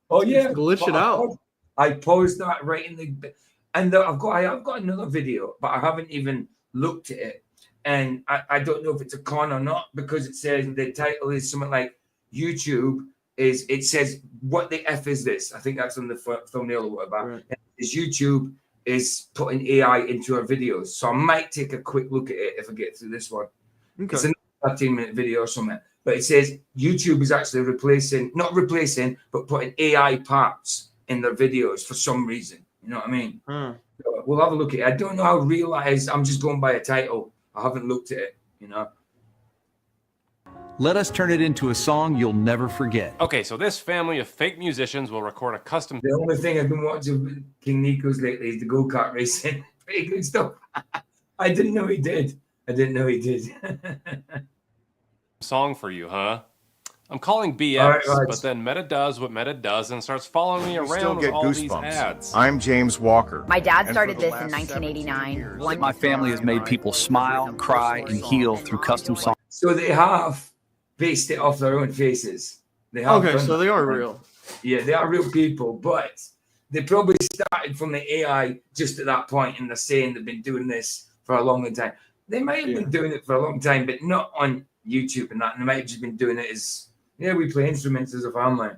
Oh yeah, glitch it out. I paused that right in the. And I've got another video, but I haven't even looked at it. And I don't know if it's a con or not because it says the title is something like YouTube is, it says, what the F is this? I think that's on the thumbnail or whatever. Right. Is YouTube is putting AI into our videos. So I might take a quick look at it if I get through this one. Okay. It's a 13-minute video or something. But it says YouTube is actually not replacing, but putting AI parts in their videos for some reason. You know what I mean? So we'll have a look at it. I don't know how real that is. I'm just going by a title. I haven't looked at it, you know. Let us turn it into a song you'll never forget. Okay, so this family of fake musicians will record a custom. The only thing I've been watching with King Nico's lately is the go-kart racing. Pretty good stuff. I didn't know he did. Song for you, huh? I'm calling BS, but then Meta does what Meta does and starts following me around with all these ads. I'm James Walker. My dad started this in 1989. My family has made people smile, cry, and heal through custom songs. So they have based it off their own faces. They have okay, so they are real. Yeah, they are real people, but they probably started from the AI just at that point, and they're saying they've been doing this for a long time. They might have been doing it for a long time, but not on YouTube and that. And they might have just been doing it as, yeah, we play instruments as a family.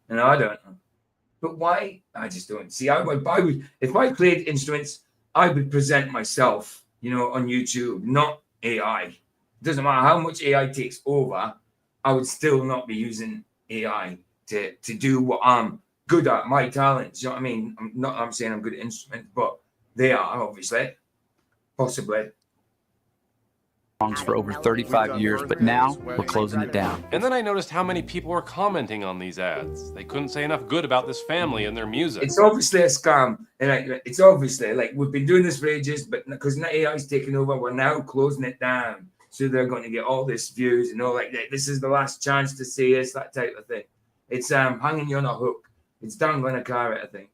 And I don't know. But why? I just don't see. If I played instruments, I would present myself, on YouTube, not AI. It doesn't matter how much AI takes over, I would still not be using AI to do what I'm good at, my talents. You know what I mean? I'm saying I'm good at instruments, but they are obviously, possibly. For over 35 years, but now we're closing it down. And then I noticed how many people were commenting on these ads. They couldn't say enough good about this family and their music. It's obviously a scam. And it's obviously, we've been doing this for ages, but because AI's taking over, we're now closing it down. So they're going to get all this views and all like that. This is the last chance to see us, that type of thing. It's hanging you on a hook. It's dangling a carrot, I think.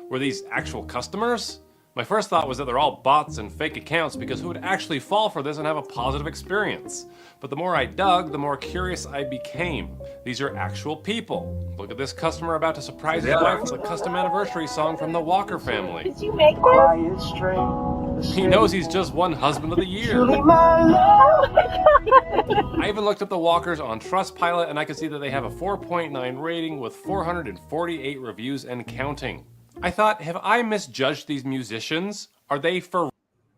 Were these actual customers? My first thought was that they're all bots and fake accounts, because who would actually fall for this and have a positive experience? But the more I dug, the more curious I became. These are actual people. Look at this customer about to surprise his wife with a custom anniversary song from the Walker family. Did you make this? He knows he's just won Husband of the Year. I even looked up the Walkers on Trustpilot, and I could see that they have a 4.9 rating with 448 reviews and counting. I thought, have I misjudged these musicians? Are they for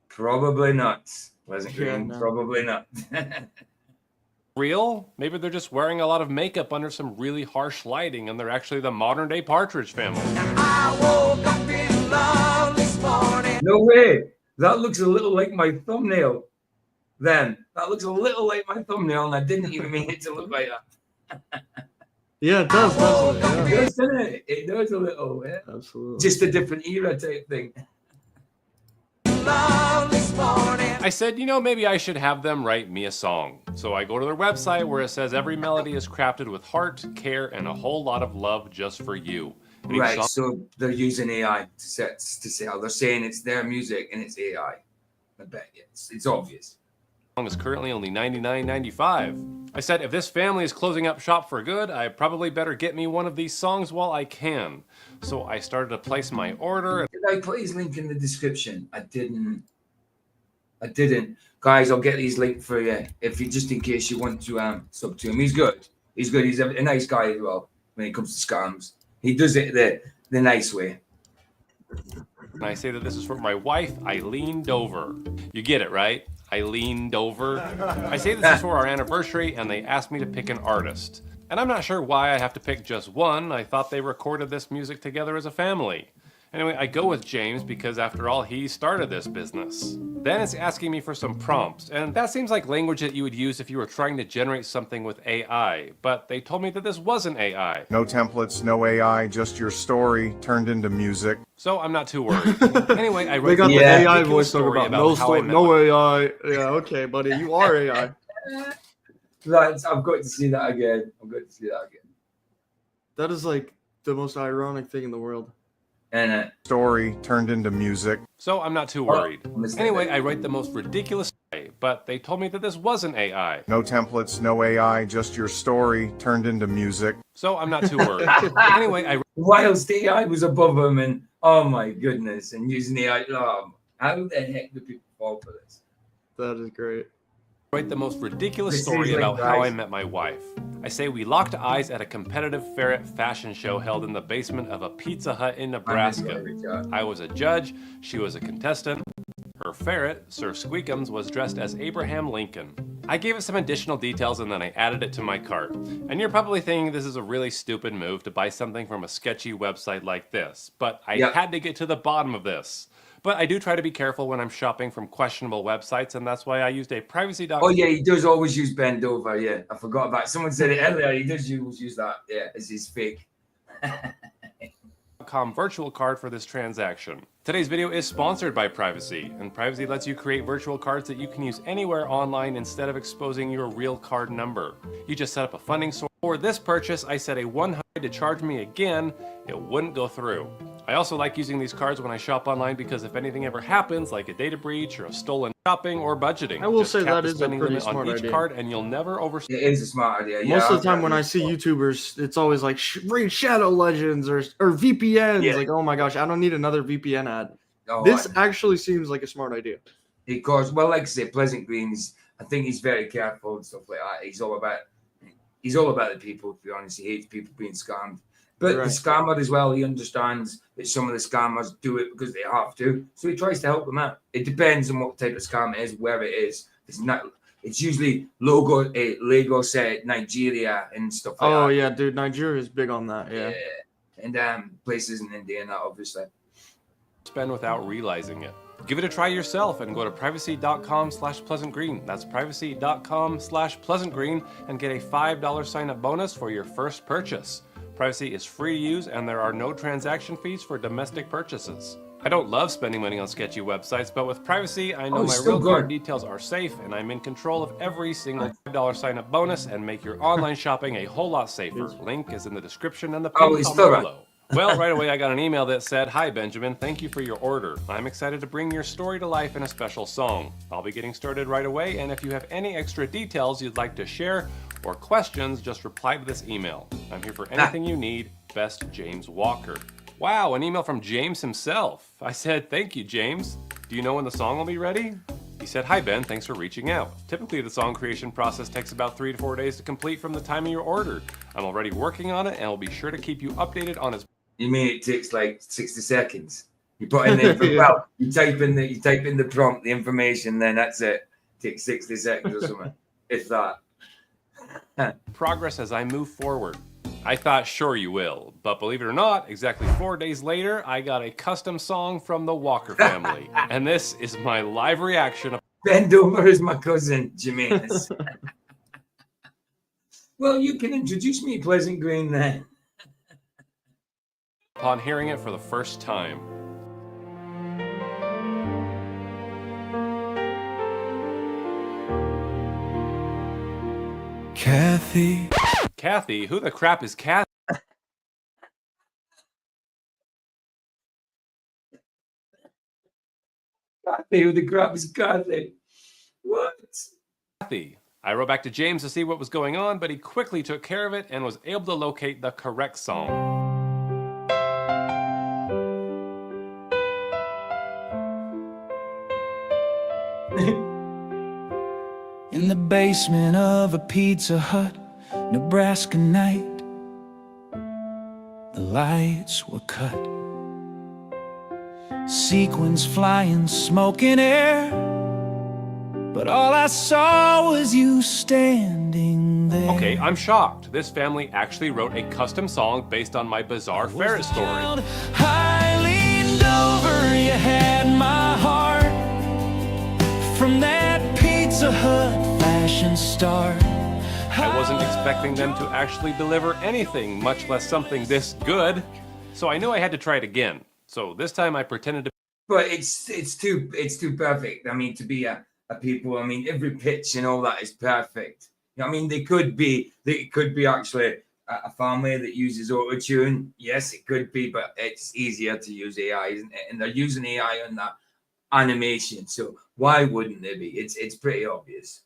Probably not. Pleasant Green, probably not. real? Maybe they're just wearing a lot of makeup under some really harsh lighting and they're actually the modern day Partridge Family. I woke up in love this morning. No way. That looks a little like my thumbnail. That looks a little like my thumbnail, and I didn't even mean it to look like that. Yeah, it does, doesn't it? It does, doesn't it? It does a little, yeah. Absolutely. Just a different era type thing. I said, maybe I should have them write me a song. So I go to their website where it says every melody is crafted with heart, care, and a whole lot of love just for you. And Right, so they're using AI to say how they're saying it's their music and it's AI. I bet it's obvious. Song is currently only $99.95. I said, if this family is closing up shop for good, I probably better get me one of these songs while I can. So I started to place my order. Did I put his link in the description? I didn't. Guys, I'll get these linked for you just in case you want to sub to him. He's good. He's a nice guy as well when it comes to scams. He does it the nice way. And I say that this is for my wife, Eileen Dover. You get it, right? Eileen Dover. I say this is for our anniversary, and they asked me to pick an artist. And I'm not sure why I have to pick just one. I thought they recorded this music together as a family. Anyway, I go with James because after all, he started this business. Then it's asking me for some prompts, and that seems like language that you would use if you were trying to generate something with AI, but they told me that this wasn't AI. No templates, no AI, just your story turned into music. So I'm not too worried. Anyway, I wrote they got the AI voiceover story about no story, no AI. Yeah, okay, buddy, you are AI. I've got to see that again. That is like the most ironic thing in the world. And story turned into music. So I'm not too worried. Anyway, I write the most ridiculous way, but they told me that this wasn't AI. No templates, no AI, just your story turned into music. So I'm not too worried. Anyway, I whilst AI was above him, and oh my goodness, and using AI, how the heck do people fall for this? That is great. Write the most ridiculous story about how I met my wife. I say we locked eyes at a competitive ferret fashion show held in the basement of a Pizza Hut in Nebraska. I was a judge, she was a contestant. Her ferret, Sir Squeakums, was dressed as Abraham Lincoln. I gave it some additional details and then I added it to my cart. And you're probably thinking this is a really stupid move to buy something from a sketchy website like this, but I had to get to the bottom of this. But I do try to be careful when I'm shopping from questionable websites, and that's why I used a privacy document. Oh yeah, he does always use bend over. Yeah, I forgot about it. Someone said it earlier. He does use that. Yeah, it's his fake. privacy.com virtual card for this transaction. Today's video is sponsored by Privacy, and Privacy lets you create virtual cards that you can use anywhere online instead of exposing your real card number. You just set up a funding source. For this purchase, I set a $100 to charge me again. It wouldn't go through. I also like using these cards when I shop online because if anything ever happens, like a data breach or a stolen shopping or budgeting, I will just say cap that the is a spending pretty limit on smart each idea. card and you'll never overspend. It is a smart idea. Most Yeah, of the time when I see YouTubers, it's always like Raid Shadow Legends or VPNs. Yeah. Like, oh my gosh, I don't need another VPN ad. Oh, This actually seems like a smart idea. Because, well, like I say, Pleasant Greens, I think he's very careful and stuff like that. He's all about the people, to be honest. He hates people being scammed. But Right. the scammer as well, he understands that some of the scammers do it because they have to. So he tries to help them out. It depends on what type of scam it is, where it is. It's usually Lagos, Nigeria and stuff like that. Oh yeah, dude, Nigeria is big on that. Yeah. And places in India and that, obviously. Spend without realizing it. Give it a try yourself and go to privacy.com/pleasantgreen. That's privacy.com/pleasantgreen and get a $5 sign-up bonus for your first purchase. Privacy is free to use and there are no transaction fees for domestic purchases. I don't love spending money on sketchy websites, but with Privacy, I know my real card details are safe and I'm in control of every single $5 sign-up bonus and make your online shopping a whole lot safer. Link is in the description and the pinned comment below. Well, right away I got an email that said, "Hi Benjamin, thank you for your order. I'm excited to bring your story to life in a special song. I'll be getting started right away, and if you have any extra details you'd like to share or questions, just reply to this email. I'm here for anything you need. Best, James Walker." Wow, an email from James himself. I said, "Thank you, James. Do you know when the song will be ready?" He said, "Hi Ben, thanks for reaching out. Typically the song creation process takes about 3 to 4 days to complete from the time of your order. I'm already working on it and I'll be sure to keep you updated on its..." You mean it takes like 60 seconds? You put in the well, you type in the prompt, the information, then that's it. Takes 60 seconds or something. If that. Progress as I move forward. I thought sure you will, but believe it or not, exactly 4 days later, I got a custom song from the Walker family. And this is my live reaction. Bend over is my cousin, Jimenez. Well, you can introduce me to Pleasant Green then. Upon hearing it for the first time. Kathy? Who the crap is Kathy? Who the crap is Kathy? What? Kathy. I wrote back to James to see what was going on, but he quickly took care of it and was able to locate the correct song. In the basement of a Pizza Hut, Nebraska night, the lights were cut. Sequins flying, smoke in air, but all I saw was you standing there. Okay, I'm shocked. This family actually wrote a custom song based on my bizarre ferret story. I leaned over, you had my heart. From that Pizza Hut fashion start, I wasn't expecting them to actually deliver anything, much less something this good. So I knew I had to try it again. So this time I pretended to. But it's too perfect. I mean, to be a people. I mean, every pitch and all that is perfect. You know, I mean, they could be actually a family that uses auto-tune. Yes, it could be, but it's easier to use AI, isn't it? And they're using AI on that animation. So why wouldn't they be? It's pretty obvious.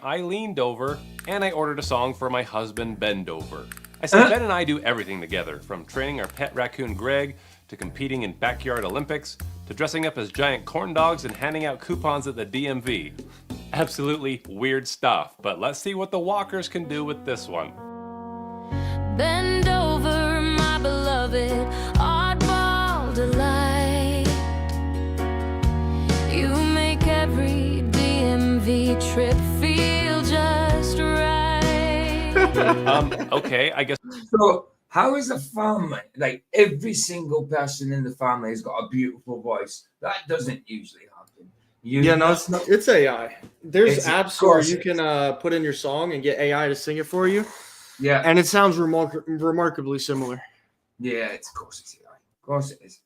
I leaned over and I ordered a song for my husband, Bend Over. I said Ben and I do everything together, from training our pet raccoon Greg, to competing in backyard Olympics, to dressing up as giant corn dogs and handing out coupons at the DMV. Absolutely weird stuff, but let's see what the Walkers can do with this one. Bend over, my beloved, oddball delight. You make every DMV trip feel just right. Okay, I guess. So how is a family, like every single person in the family has got a beautiful voice? That doesn't usually happen. It's AI. There's It's apps where you can put in your song and get AI to sing it for you. Yeah. And it sounds remarkably similar. Yeah, of course it's AI. Of course it is.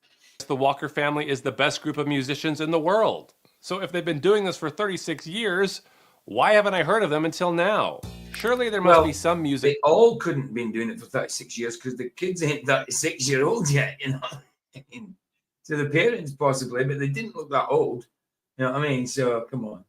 The Walker family is the best group of musicians in the world. So if they've been doing this for 36 years, why haven't I heard of them until now? Surely there must be some music. They all couldn't have been doing it for 36 years because the kids ain't 36-year-old yet, you know. I mean, to the parents possibly, but they didn't look that old. You know what I mean? So come on.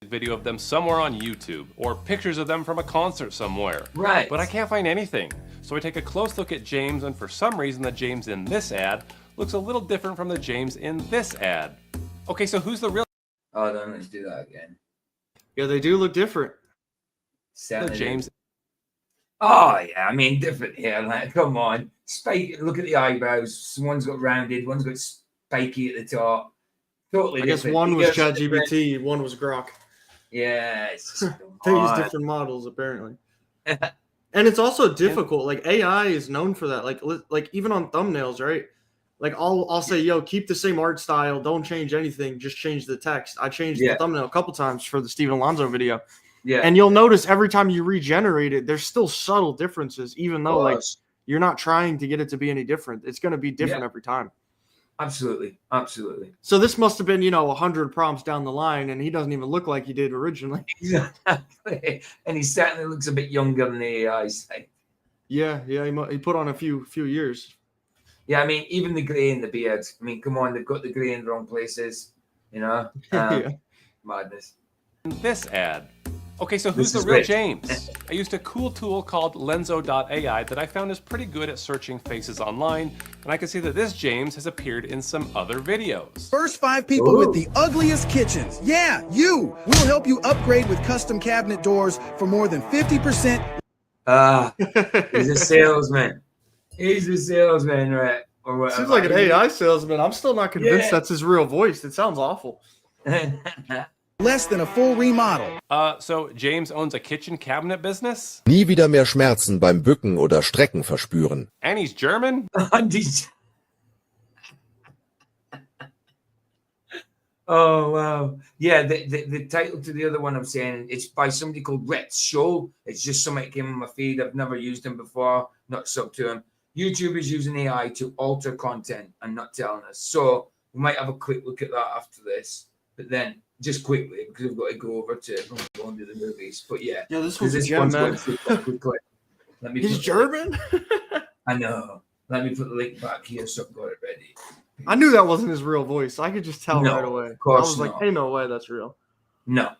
Video of them somewhere on YouTube or pictures of them from a concert somewhere. Right. But I can't find anything. So I take a close look at James, and for some reason the James in this ad looks a little different from the James in this ad. Okay, so who's the real? Oh, then let's do that again. Yeah, they do look different. The James. Oh yeah, I mean different here. Like, come on, Spike. Look at the eyebrows. One's got rounded. One's got spiky at the top. Totally. I guess different. one was ChatGPT, one was Grok. Yeah, it's just, they use different models apparently. And it's also difficult. Like AI is known for that. Like even on thumbnails, right? Like I'll say, yo, keep the same art style, don't change anything, just change the text. I changed the thumbnail a couple times for the Steven Alonso video. Yeah. And you'll notice every time you regenerate it, there's still subtle differences, even though like you're not trying to get it to be any different. It's gonna be different every time. Absolutely. Absolutely. So this must have been, 100 prompts down the line, and he doesn't even look like he did originally. Exactly. And he certainly looks a bit younger than the AI side. Yeah, he put on a few years. Yeah, I mean, even the grey in the beard. I mean, come on, they've got the grey in the wrong places. Madness. This ad. Okay, so who's the real James? I used a cool tool called Lenzo.ai that I found is pretty good at searching faces online, and I can see that this James has appeared in some other videos. First 5 people with the ugliest kitchens. Yeah, you! We'll help you upgrade with custom cabinet doors for more than 50%. He's a salesman. He's a salesman, right? Or whatever. Seems like an AI salesman. I'm still not convinced that's his real voice. It sounds awful. Less than a full remodel. So James owns a kitchen cabinet business? Nie wieder mehr Schmerzen beim Bücken oder Strecken verspüren. And he's German? Oh, wow. Yeah, the title to the other one I'm saying, it's by somebody called Rhett Show. It's just something that came on my feed. I've never used him before, not sub to him. YouTube is using AI to alter content and not telling us. So we might have a quick look at that after this. But then, just quickly, because we've got to go over to go and do the movies. But yeah. Yeah, this was a gem, man. He's German? I know. Let me put the link back here so I've got it ready. I knew that wasn't his real voice. I could just tell right away. Of course I was like, not. hey, no way, that's real. No.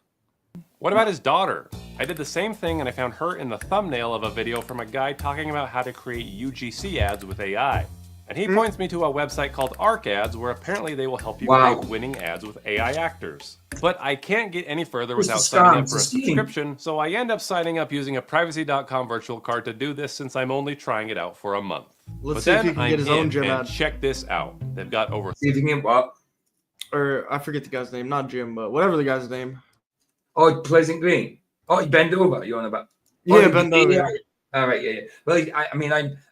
What about his daughter? I did the same thing and I found her in the thumbnail of a video from a guy talking about how to create UGC ads with AI. And he points me to a website called Arc Ads where apparently they will help you create winning ads with AI actors. But I can't get any further without signing up for a subscription, so I end up signing up using a privacy.com virtual card to do this since I'm only trying it out for a month. Let's see if he can get his own gym ad. Check this out. They've got over... See if you can what? Or I forget the guy's name, not Jim, but whatever the guy's name. Oh, Pleasant Green. Oh, Bend Over. You on about? Yeah, Bend Over. Yeah. All right, yeah. Well,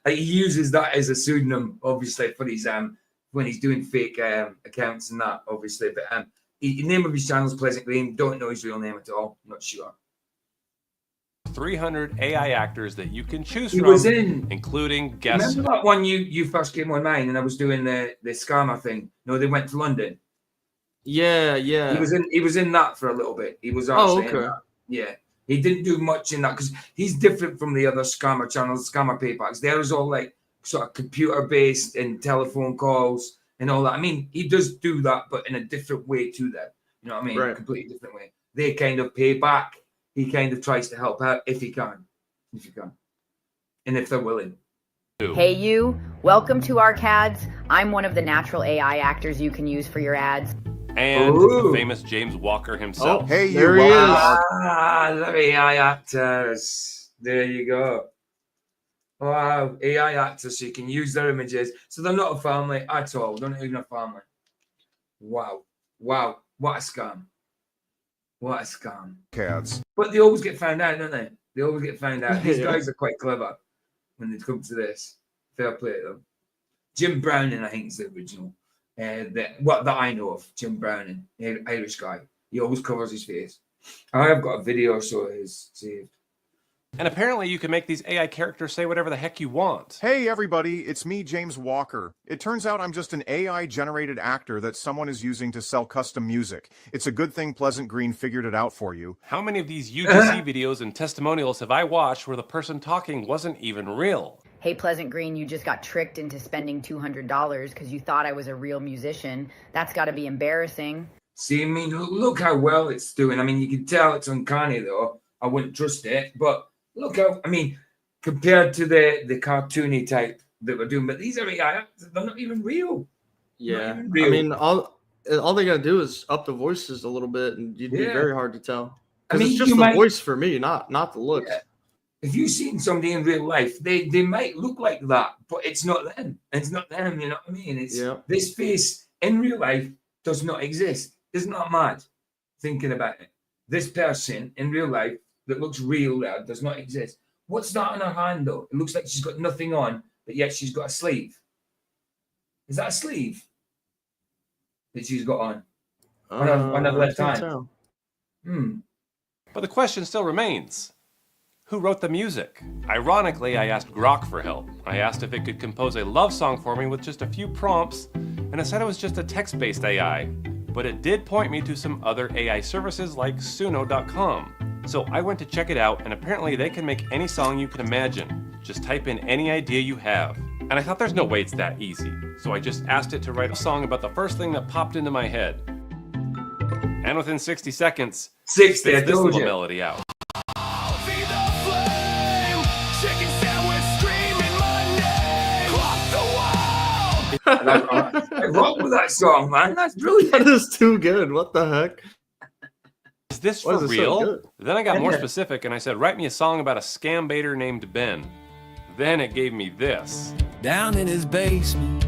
he uses that as a pseudonym, obviously, for his when he's doing fake accounts and that, obviously. But the name of his channel is Pleasant Green. Don't know his real name at all. Not sure. 300 AI actors that you can choose He from, was in, including guests. Remember that one you first came on mine, and I was doing the scammer thing. No, they went to London. Yeah. He was in that for a little bit. He was actually in that. Yeah. He didn't do much in that because he's different from the other scammer channels, scammer paybacks. Theirs all like sort of computer based and telephone calls and all that. I mean, he does do that, but in a different way to that. You know what I mean? Right. A completely different way. They kind of pay back. He kind of tries to help out if he can. And if they're willing. Hey you, welcome to Arcads. I'm one of the natural AI actors you can use for your ads. And the famous James Walker himself. Oh, hey, there he is. The AI actors. There you go. Wow, AI actors, so you can use their images. So they're not a family at all. They're not even a family. Wow. What a scam. What a scam. Cats. But they always get found out, don't they? They always get found out. These guys are quite clever when they come to this. Fair play to them. Jim Browning, I think, is the original. That I know of, Jim Browning, Irish guy. He always covers his face. I have got a video or so of his saved. And apparently you can make these AI characters say whatever the heck you want. Hey everybody, it's me, James Walker. It turns out I'm just an AI-generated actor that someone is using to sell custom music. It's a good thing Pleasant Green figured it out for you. How many of these UGC videos and testimonials have I watched where the person talking wasn't even real? Hey, Pleasant Green, you just got tricked into spending $200 because you thought I was a real musician. That's got to be embarrassing. See, I mean, look how well it's doing. I mean, you can tell it's uncanny, though. I wouldn't trust it. But look how, I mean, compared to the cartoony type that we're doing, but these are AI, they're not even real. Yeah. Even real. I mean, all they got to do is up the voices a little bit, and you'd be very hard to tell. Because it's just the voice for me, not the looks. Yeah. If you've seen somebody in real life, they might look like that, but it's not them. It's not them, you know what I mean? It's this face in real life does not exist. Isn't that mad? Thinking about it. This person in real life that looks real there does not exist. What's that on her hand though? It looks like she's got nothing on, but yet she's got a sleeve. Is that a sleeve that she's got on? On her left hand. But the question still remains. Who wrote the music? Ironically, I asked Grok for help. I asked if it could compose a love song for me with just a few prompts, and it said it was just a text-based AI. But it did point me to some other AI services like Suno.com. So I went to check it out, and apparently they can make any song you can imagine. Just type in any idea you have. And I thought there's no way it's that easy. So I just asked it to write a song about the first thing that popped into my head. And within 60 seconds, it spits this little melody out. What's wrong with that song, man? That's brilliant. That is too good. What the heck? Is this for real? Then I got more specific and I said, write me a song about a scam baiter named Ben. Then it gave me this. Down in his basement,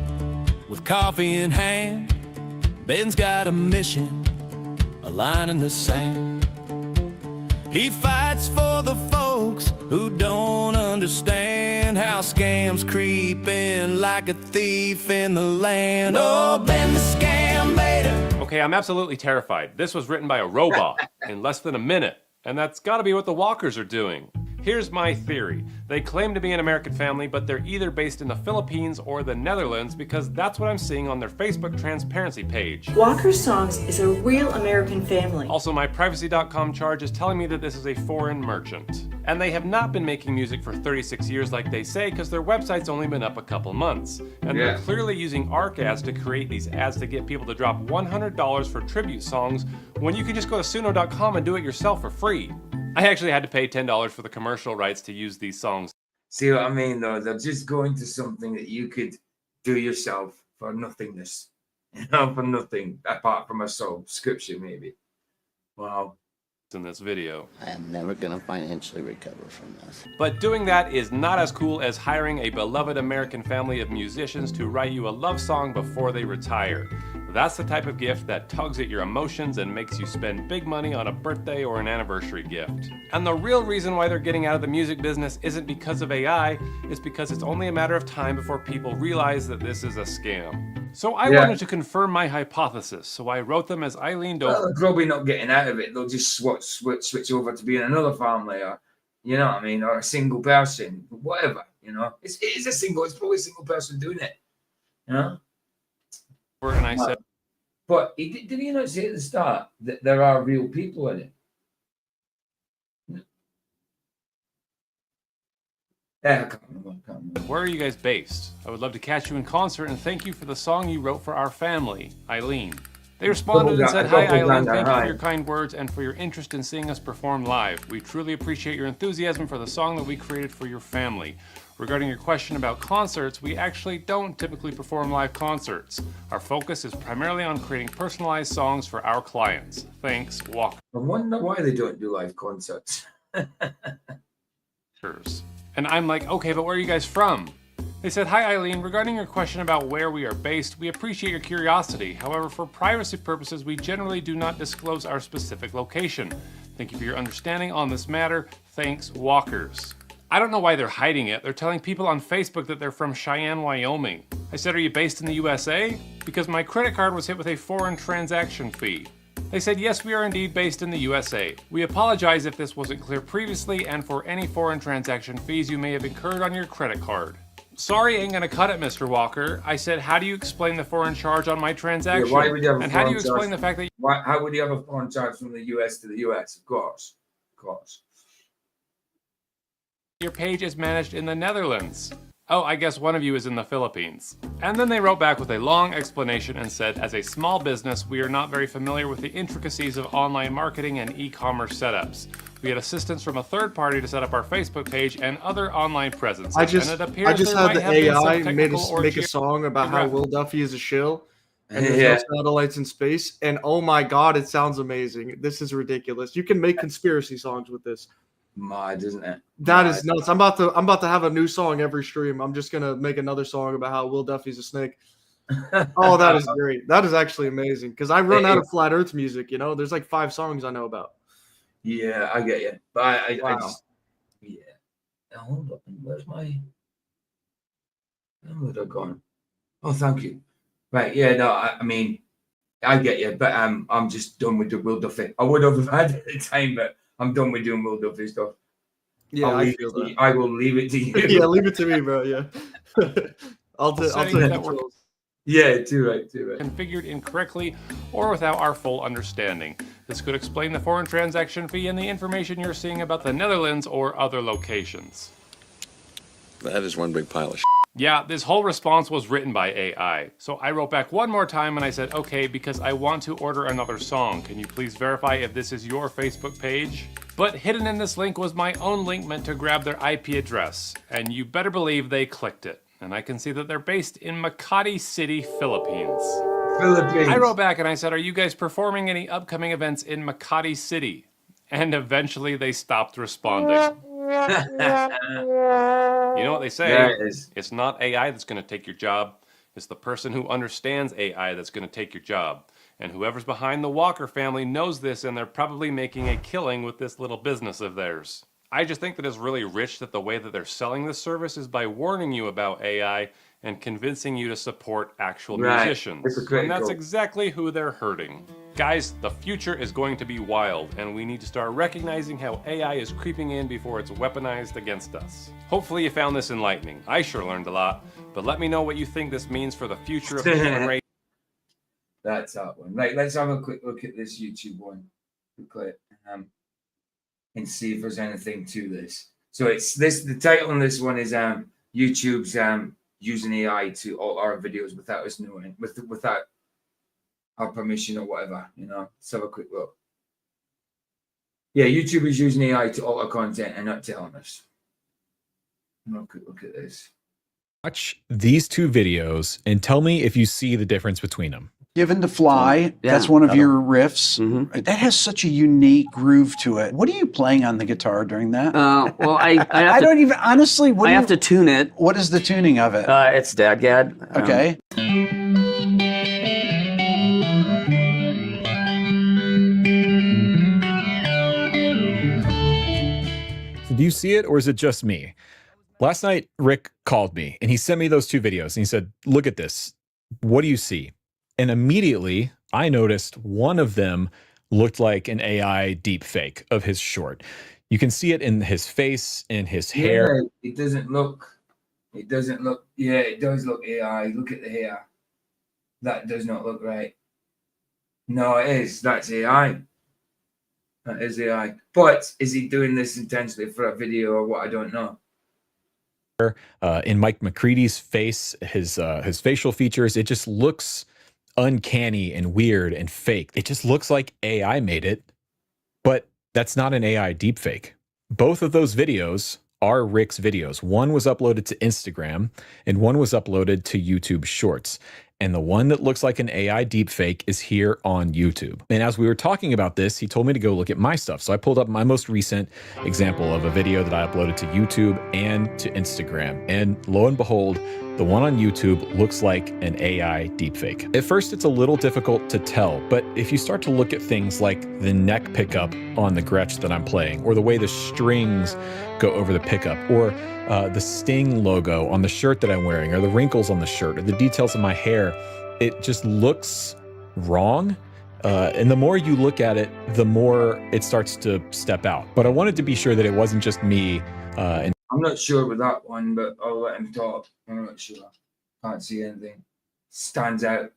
with coffee in hand, Ben's got a mission, a line in the sand. He fights for the folks who don't understand how scams creep in like a thief in the land. Oh, Ben the scam baiter. Okay, I'm absolutely terrified. This was written by a robot in less than a minute, and that's gotta be what the Walkers are doing. Here's my theory. They claim to be an American family, but they're either based in the Philippines or the Netherlands because that's what I'm seeing on their Facebook transparency page. Walker Songs is a real American family. Also, my privacy.com charge is telling me that this is a foreign merchant. And they have not been making music for 36 years like they say because their website's only been up a couple months. And they're clearly using ARC ads to create these ads to get people to drop $100 for tribute songs when you can just go to Suno.com and do it yourself for free. I actually had to pay $10 for the commercial rights to use these songs. See what I mean, though? They're just going to something that you could do yourself for nothingness. You know, for nothing, apart from a subscription, maybe. Wow. In this video. I am never gonna financially recover from this. But doing that is not as cool as hiring a beloved American family of musicians to write you a love song before they retire. That's the type of gift that tugs at your emotions and makes you spend big money on a birthday or an anniversary gift. And the real reason why they're getting out of the music business isn't because of AI, it's because it's only a matter of time before people realize that this is a scam. So I wanted to confirm my hypothesis, so I wrote them as Eileen Dover. Well, they're probably not getting out of it. They'll just switch over to being another family, or you know what I mean, or a single person, whatever. You know, it's probably a single person doing it. You know. And I said, but did he not say at the start that there are real people in it? Yeah, I can't remember. Where are you guys based? I would love to catch you in concert and thank you for the song you wrote for our family, Eileen. They responded and said, hi Eileen, thank you for your kind words and for your interest in seeing us perform live. We truly appreciate your enthusiasm for the song that we created for your family. Regarding your question about concerts, we actually don't typically perform live concerts. Our focus is primarily on creating personalized songs for our clients. Thanks, Walker. I wonder why they don't do live concerts. And I'm like, okay, but where are you guys from? They said, hi Eileen, regarding your question about where we are based, we appreciate your curiosity. However, for privacy purposes, we generally do not disclose our specific location. Thank you for your understanding on this matter. Thanks, Walkers. I don't know why they're hiding it. They're telling people on Facebook that they're from Cheyenne, Wyoming. I said, are you based in the USA? Because my credit card was hit with a foreign transaction fee. They said, yes, we are indeed based in the USA. We apologize if this wasn't clear previously and for any foreign transaction fees you may have incurred on your credit card. Sorry, ain't gonna cut it, Mr. Walker. I said, how do you explain the foreign charge on my transaction? Yeah, why would you have a and how do you foreign explain charge? the fact that How would you have a foreign charge from the US to the US? Of course. Of course. your page is managed in the Netherlands? Oh, I guess one of you is in the Philippines. And then they wrote back with a long explanation and said, as a small business, we are not very familiar with the intricacies of online marketing and e-commerce setups. We had assistance from a third party to set up our Facebook page and other online presence. I just had the AI make a song about how Will Duffy is a shill and there's no satellites in space, and oh my god, it sounds amazing. This is ridiculous. You can make conspiracy songs with this. Mad, isn't it? That is nuts. I'm about to have a new song every stream. I'm just gonna make another song about how Will Duffy's a snake. Oh, that is great. That is actually amazing because I run out of flat Earth music. You know, there's like 5 songs I know about. Yeah, I get you, but I just hold up. Where's my? Where'd I gone? Oh, thank you. Right, yeah, no, I mean, I get you, but I'm just done with the Will Duffy. I would have had it at the time, but I'm done with doing Will Duffy stuff. Yeah, I feel that. I will leave it to you. Yeah, leave it to me, bro. Yeah, I'll take control. Yeah, too right. Configured incorrectly or without our full understanding. This could explain the foreign transaction fee and the information you're seeing about the Netherlands or other locations. That is one big pile of shit. Yeah, this whole response was written by AI. So I wrote back one more time and I said, okay, because I want to order another song. Can you please verify if this is your Facebook page? But hidden in this link was my own link meant to grab their IP address. And you better believe they clicked it. And I can see that they're based in Makati City, Philippines. I wrote back and I said, are you guys performing any upcoming events in Makati City? And eventually they stopped responding. You know what they say? It's not AI that's going to take your job. It's the person who understands AI that's going to take your job. And whoever's behind the Walker family knows this, and they're probably making a killing with this little business of theirs. I just think that it's really rich that the way that they're selling this service is by warning you about AI and convincing you to support actual musicians. And that's exactly who they're hurting. Guys, the future is going to be wild, and we need to start recognizing how AI is creeping in before it's weaponized against us. Hopefully you found this enlightening. I sure learned a lot, but let me know what you think this means for the future of the human race. That's that one. Right, let's have a quick look at this YouTube one. Quick, and see if there's anything to this. So it's this. The title on this one is YouTube's using AI to alter our videos without us knowing, without our permission or whatever. You know, let's have a quick look. Yeah, YouTube is using AI to alter content and not telling us. Have a quick look at this. Watch these 2 videos and tell me if you see the difference between them. Given to Fly, that's one of your riffs. That has such a unique groove to it. What are you playing on the guitar during that? Well, I don't even, honestly, I have to tune it. What is the tuning of it? It's Dadgad. Okay. So do you see it, or is it just me? Last night, Rick called me and he sent me those 2 videos and he said, look at this. What do you see? And immediately I noticed one of them looked like an AI deep fake of his short. You can see it in his face, in his hair. Yeah, it does look, yeah, it does look AI. Look at the hair. That does not look right. No, it is. That's AI. That is AI. But is he doing this intentionally for a video or what? I don't know. In Mike McCready's face, his facial features, it just looks uncanny and weird and fake. It just looks like AI made it, but that's not an AI deepfake. Both of those videos are Rick's videos. One was uploaded to Instagram and one was uploaded to YouTube Shorts. And the one that looks like an AI deepfake is here on YouTube. And as we were talking about this, he told me to go look at my stuff. So I pulled up my most recent example of a video that I uploaded to YouTube and to Instagram. And lo and behold, the one on YouTube looks like an AI deepfake. At first, it's a little difficult to tell, but if you start to look at things like the neck pickup on the Gretsch that I'm playing, or the way the strings go over the pickup, or the Sting logo on the shirt that I'm wearing, or the wrinkles on the shirt, or the details of my hair, it just looks wrong. And the more you look at it, the more it starts to step out. But I wanted to be sure that it wasn't just me. And I'm not sure with that one, but I'll let him talk. I'm not sure. Can't see anything. Stands out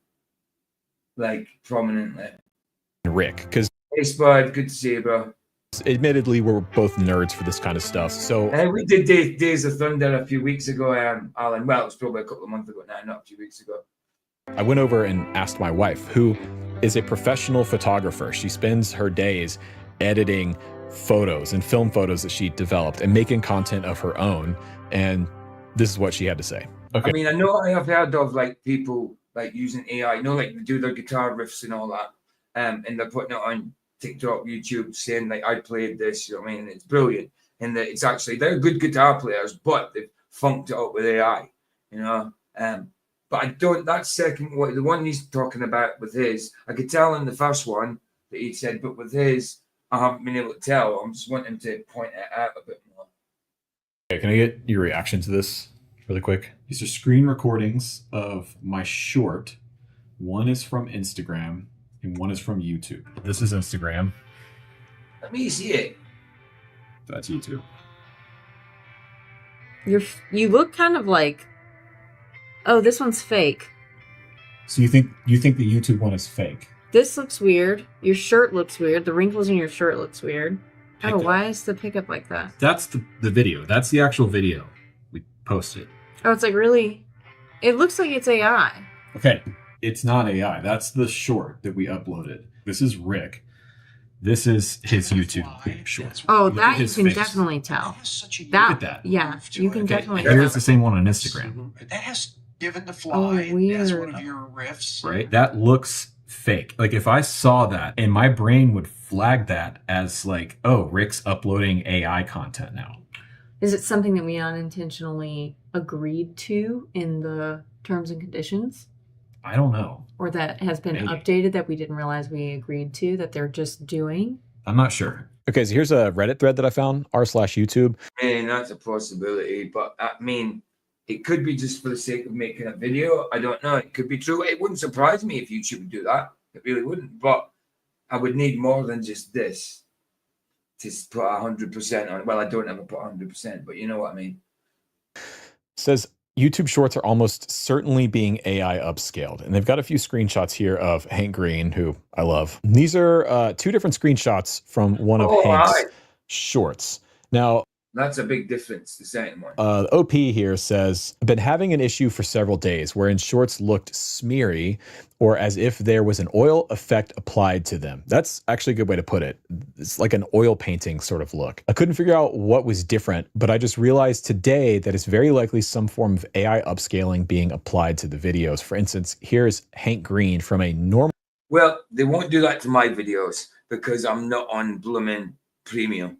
like prominently. Rick, because hey, Spud, good to see you, bro. Admittedly, we're both nerds for this kind of stuff. So we did Days of Thunder a few weeks ago, Alan. Well, it was probably a couple of months ago now, not a few weeks ago. I went over and asked my wife, who is a professional photographer. She spends her days editing photos and film photos that she developed and making content of her own. And this is what she had to say. Okay. I mean, I know I have heard of like people like using AI, you know, like they do their guitar riffs and all that. And they're putting it on TikTok, YouTube, saying like, I played this, you know what I mean? It's brilliant. And it's actually, they're good guitar players, but they've funked it up with AI, you know? But I don't, that second one, the one he's talking about with his, I could tell in the first one that he said, but with his, I haven't been able to tell. I'm just wanting to point it out a bit more. Okay, can I get your reaction to this really quick? These are screen recordings of my short. One is from Instagram and one is from YouTube. This is Instagram. Let me see it. That's YouTube. You look kind of like, oh, this one's fake. So you think the YouTube one is fake? This looks weird. Your shirt looks weird. The wrinkles in your shirt looks weird. Oh, why is the pickup like that? That's the video. That's the actual video we posted. Oh, it's like really, it looks like it's AI. Okay, it's not AI. That's the short that we uploaded. This is Rick. This is his YouTube short. Oh, Look that at you his can face. definitely tell. Look at that. Yeah, you can definitely Here's tell. the same one on Instagram. That has Given to Oh, Fly as weird. one of your riffs. Right? That looks fake. Like if I saw that and my brain would flag that as like, oh, Rick's uploading AI content now. Is it something that we unintentionally agreed to in the terms and conditions? I don't know. Or that has been Maybe. updated that we didn't realize we agreed to, that they're just doing? I'm not sure. Okay, so here's a Reddit thread that I found, r/YouTube. I mean, that's a possibility, but I mean, it could be just for the sake of making a video. I don't know. It could be true. It wouldn't surprise me if YouTube would do that. It really wouldn't. But I would need more than just this to put 100% on it. Well, I don't ever put 100%, but you know what I mean. Says YouTube Shorts are almost certainly being AI upscaled. And they've got a few screenshots here of Hank Green, who I love. These are two different screenshots from one of Hank's shorts. Now, that's a big difference, the second one. OP here says, been having an issue for several days wherein shorts looked smeary or as if there was an oil effect applied to them. That's actually a good way to put it. It's like an oil painting sort of look. I couldn't figure out what was different, but I just realized today that it's very likely some form of AI upscaling being applied to the videos. For instance, here's Hank Green from a normal... Well, they won't do that to my videos because I'm not on blooming premium.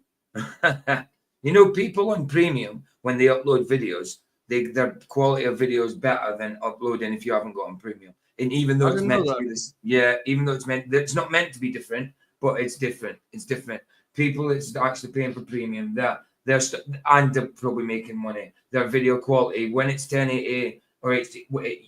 You know, people on premium, when they upload videos, their quality of video is better than uploading if you haven't got on premium. And even though it's meant to be this, even though it's not meant to be different, but it's different. It's different. People that's actually paying for premium, and they're probably making money. Their video quality, when it's 1080 or it's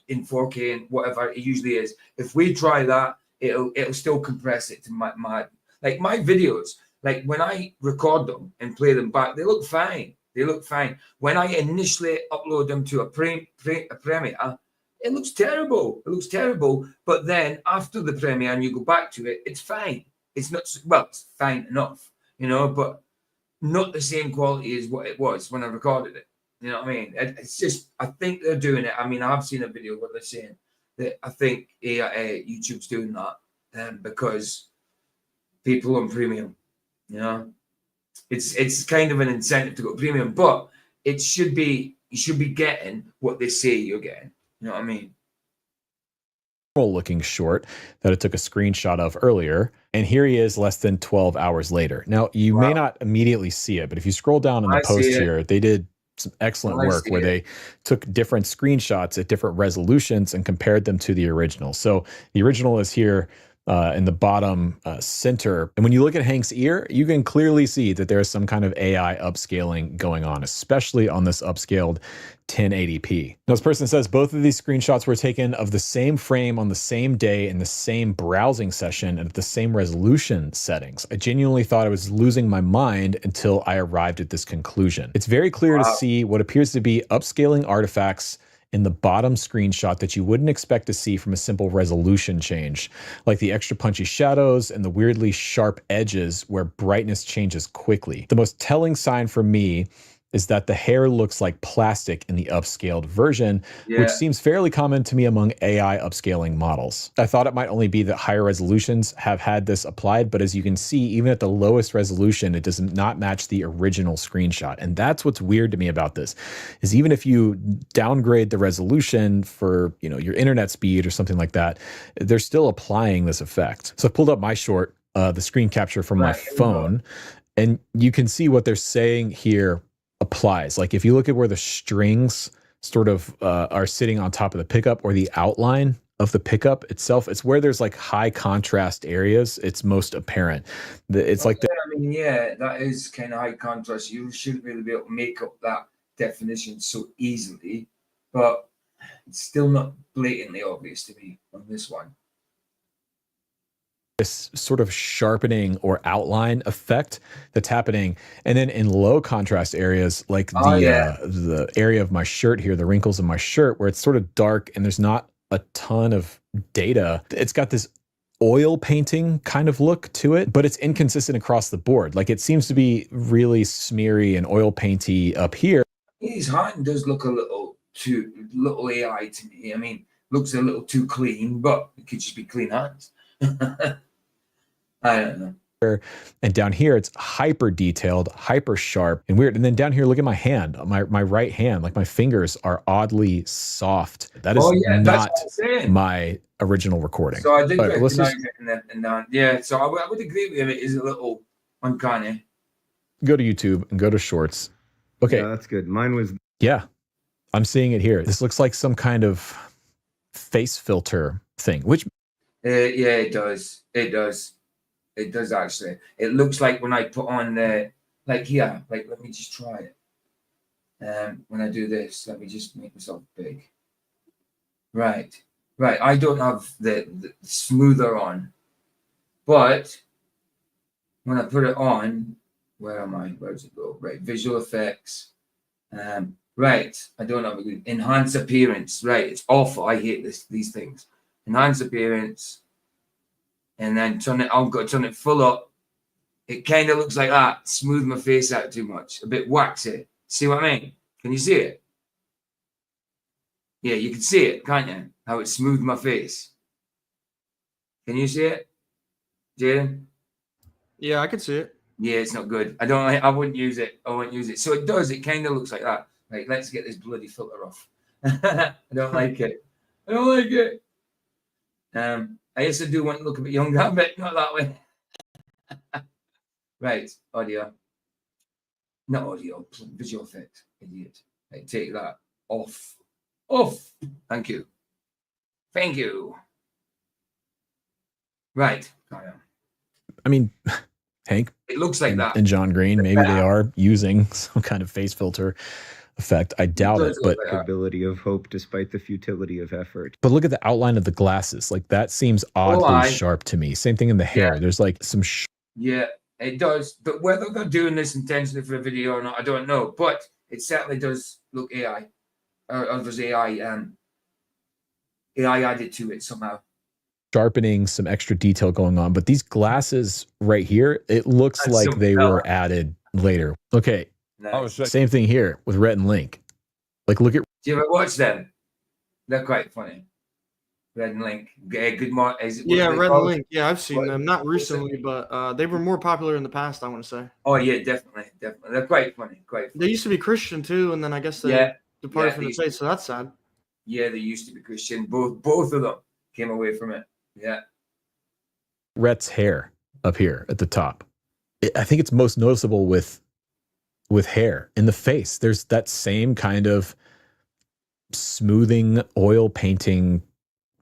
in 4K and whatever it usually is, if we try that, it'll still compress it to my like my videos. Like when I record them and play them back, they look fine. They look fine. When I initially upload them to a premiere, it looks terrible. It looks terrible. But then after the premiere and you go back to it, it's fine. It's not, well, it's fine enough, you know, but not the same quality as what it was when I recorded it. You know what I mean? It's just, I think they're doing it. I mean, I've seen a video where they're saying that I think YouTube's doing that because people on premium, you know, it's kind of an incentive to go premium, but you should be getting what they say you're getting. You know what I mean? Looking short that I took a screenshot of earlier, and here he is less than 12 hours later. Now, you may not immediately see it, but if you scroll down in the post here, they did some excellent work where they took different screenshots at different resolutions and compared them to the original. So the original is here in the bottom center. And when you look at Hank's ear, you can clearly see that there is some kind of AI upscaling going on, especially on this upscaled 1080p. Now, this person says both of these screenshots were taken of the same frame on the same day in the same browsing session and at the same resolution settings. I genuinely thought I was losing my mind until I arrived at this conclusion. It's very clear to see what appears to be upscaling artifacts in the bottom screenshot that you wouldn't expect to see from a simple resolution change, like the extra punchy shadows and the weirdly sharp edges where brightness changes quickly. The most telling sign for me is that the hair looks like plastic in the upscaled version, which seems fairly common to me among AI upscaling models. I thought it might only be that higher resolutions have had this applied, but as you can see, even at the lowest resolution, it does not match the original screenshot. And that's what's weird to me about this, is even if you downgrade the resolution for, you know, your internet speed or something like that, they're still applying this effect. So I pulled up my short, the screen capture from my phone, and you can see what they're saying here applies. Like if you look at where the strings sort of are sitting on top of the pickup, or the outline of the pickup itself, it's where there's like high contrast areas, it's most apparent. It's like I mean, yeah, that is kind of high contrast. You shouldn't really be able to make up that definition so easily, but it's still not blatantly obvious to me on this one. This sort of sharpening or outline effect that's happening. And then in low contrast areas, like the area of my shirt here, the wrinkles in my shirt, where it's sort of dark and there's not a ton of data, it's got this oil painting kind of look to it, but it's inconsistent across the board. Like it seems to be really smeary and oil painty up here. His hand does look a little AI to me. I mean, looks a little too clean, but it could just be clean hands. I don't know. And down here, it's hyper detailed, hyper sharp and weird. And then down here, look at my hand, my right hand, like my fingers are oddly soft. That is not my original recording. So I did recognize it in that. Yeah, so I would agree with him. It is a little uncanny. Go to YouTube and go to Shorts. Okay. Yeah, that's good. Mine was. Yeah, I'm seeing it here. This looks like some kind of face filter thing, which. Yeah, it does. It does. It does actually. It looks like when I put on the, like here, like let me just try it. When I do this, let me just make myself big. Right. I don't have the smoother on, but when I put it on, where am I? Where does it go? Right, visual effects. Right, I don't have a enhance appearance. Right, it's awful. I hate these things. Enhance appearance. And then I've got to turn it full up. It kind of looks like that. Smooth my face out too much. A bit waxy. See what I mean? Can you see it? Yeah, you can see it, can't you? How it smoothed my face. Can you see it, Jaden? Yeah, I can see it. Yeah, it's not good. I wouldn't use it. I wouldn't use it. So it does. It kind of looks like that. Right, let's get this bloody filter off. I don't like it. I don't like it. I also do want to look a bit younger, but not that way. Right, audio. Not audio, visual effect. Idiot. Right, take that off. Off. Thank you. Thank you. Right. I mean, Hank. It looks like that. And John Green, maybe they are using some kind of face filter effect. I doubt it, but ability of hope despite the futility of effort. But look at the outline of the glasses. Like that seems oddly sharp to me. Same thing in the hair. There's like some. Yeah, it does. But whether they're doing this intentionally for a video or not, I don't know. But it certainly does look AI, or there's AI added to it somehow. Sharpening, some extra detail going on. But these glasses right here, it looks like they were added later. Okay. Nice. Same thing here with Rhett and Link. Like, look at. Do you ever watch them? They're quite funny. Red and Link. Good morning. Yeah, Red and Link. Yeah, I've seen them. Not recently, but they were more popular in the past, I want to say. Oh, yeah, definitely. They're quite funny. They used to be Christian, too, and then I guess they departed from the faith, so that's sad. Yeah, they used to be Christian. Both of them came away from it. Yeah. Rhett's hair up here at the top. I think it's most noticeable with hair in the face. There's that same kind of smoothing, oil painting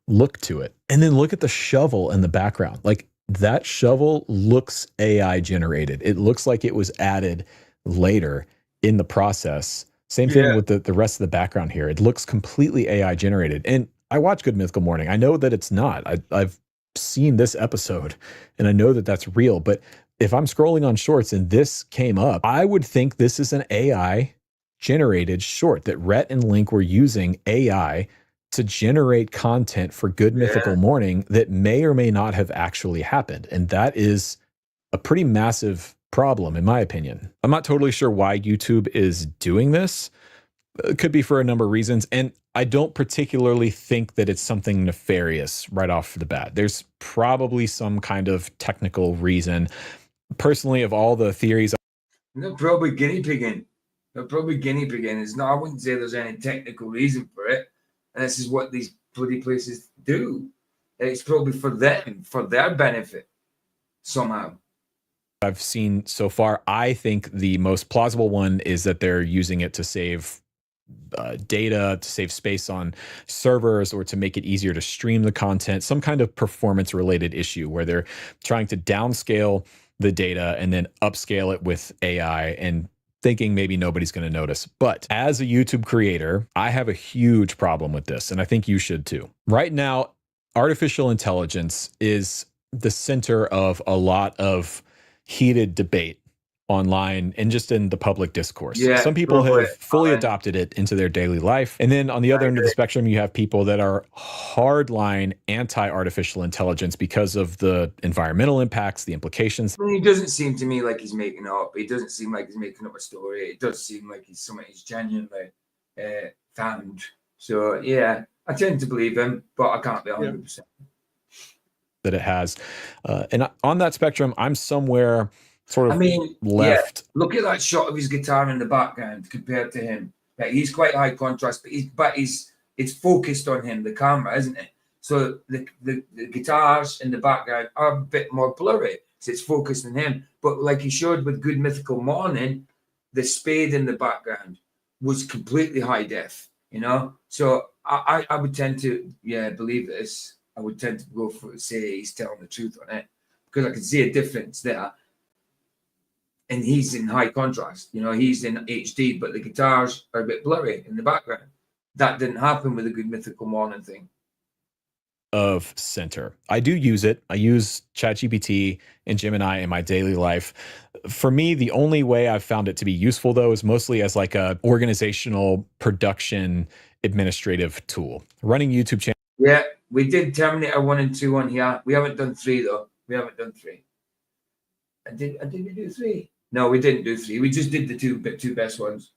look to it. And then look at the shovel in the background. Like, that shovel looks AI generated. It looks like it was added later in the process. Same thing with the rest of the background here. It looks completely AI generated. And I watch Good Mythical Morning. I know that it's not. I've seen this episode and I know that that's real. But if I'm scrolling on shorts and this came up, I would think this is an AI generated short, that Rhett and Link were using AI to generate content for Good Mythical Morning that may or may not have actually happened. And that is a pretty massive problem, in my opinion. I'm not totally sure why YouTube is doing this. It could be for a number of reasons. And I don't particularly think that it's something nefarious right off the bat. There's probably some kind of technical reason. Personally, of all the theories, they're probably guinea pigging. It's not, I wouldn't say there's any technical reason for it. And this is what these bloody places do. It's probably for them, for their benefit, somehow. I've seen so far, I think the most plausible one is that they're using it to save data, to save space on servers, or to make it easier to stream the content, some kind of performance related issue where they're trying to downscale the data and then upscale it with AI and thinking maybe nobody's going to notice. But as a YouTube creator, I have a huge problem with this, and I think you should too. Right now, artificial intelligence is the center of a lot of heated debate online and just in the public discourse. Some people have fully adopted it into their daily life. And then on the other end of the spectrum, you have people that are hardline anti-artificial intelligence because of the environmental impacts, the implications. I mean, it doesn't seem to me like he's making it up. It doesn't seem like he's making up a story. It does seem like he's something he's genuinely found. So yeah, I tend to believe him, but I can't be 100%. That it has. And on that spectrum, I'm somewhere sort of left. Yeah. Look at that shot of his guitar in the background compared to him. Like, he's quite high contrast, but it's focused on him, the camera, isn't it? So the guitars in the background are a bit more blurry, so it's focused on him. But like he showed with Good Mythical Morning, the spade in the background was completely high def, you know? So I would tend to, believe this. I would tend to go for say he's telling the truth on it, because I can see a difference there. And he's in high contrast, you know, he's in HD, but the guitars are a bit blurry in the background. That didn't happen with the Good Mythical Morning thing. Of center. I do use it. I use ChatGPT and Gemini in my daily life. For me, the only way I've found it to be useful, though, is mostly as like a organizational production administrative tool. Running YouTube channel. Yeah, we did Terminator 1 and 2 on here. We haven't done 3, though. We haven't done 3. Did we do 3? No, we didn't do 3. We just did the two best ones.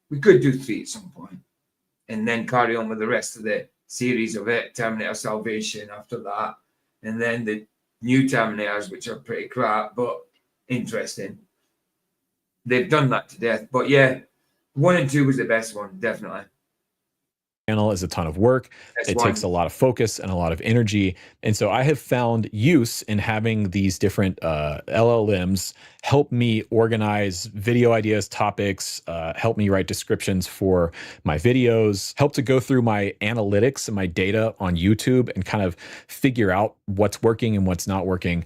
We could do 3 at some point, and then carry on with the rest of the series of it. Terminator Salvation after that, and then the new Terminators, which are pretty crap but interesting. They've done that to death. But yeah, 1 and 2 was the best one, definitely. Channel is a ton of work. It takes a lot of focus and a lot of energy. And so I have found use in having these different LLMs help me organize video ideas, topics, help me write descriptions for my videos, help to go through my analytics and my data on YouTube and kind of figure out what's working and what's not working.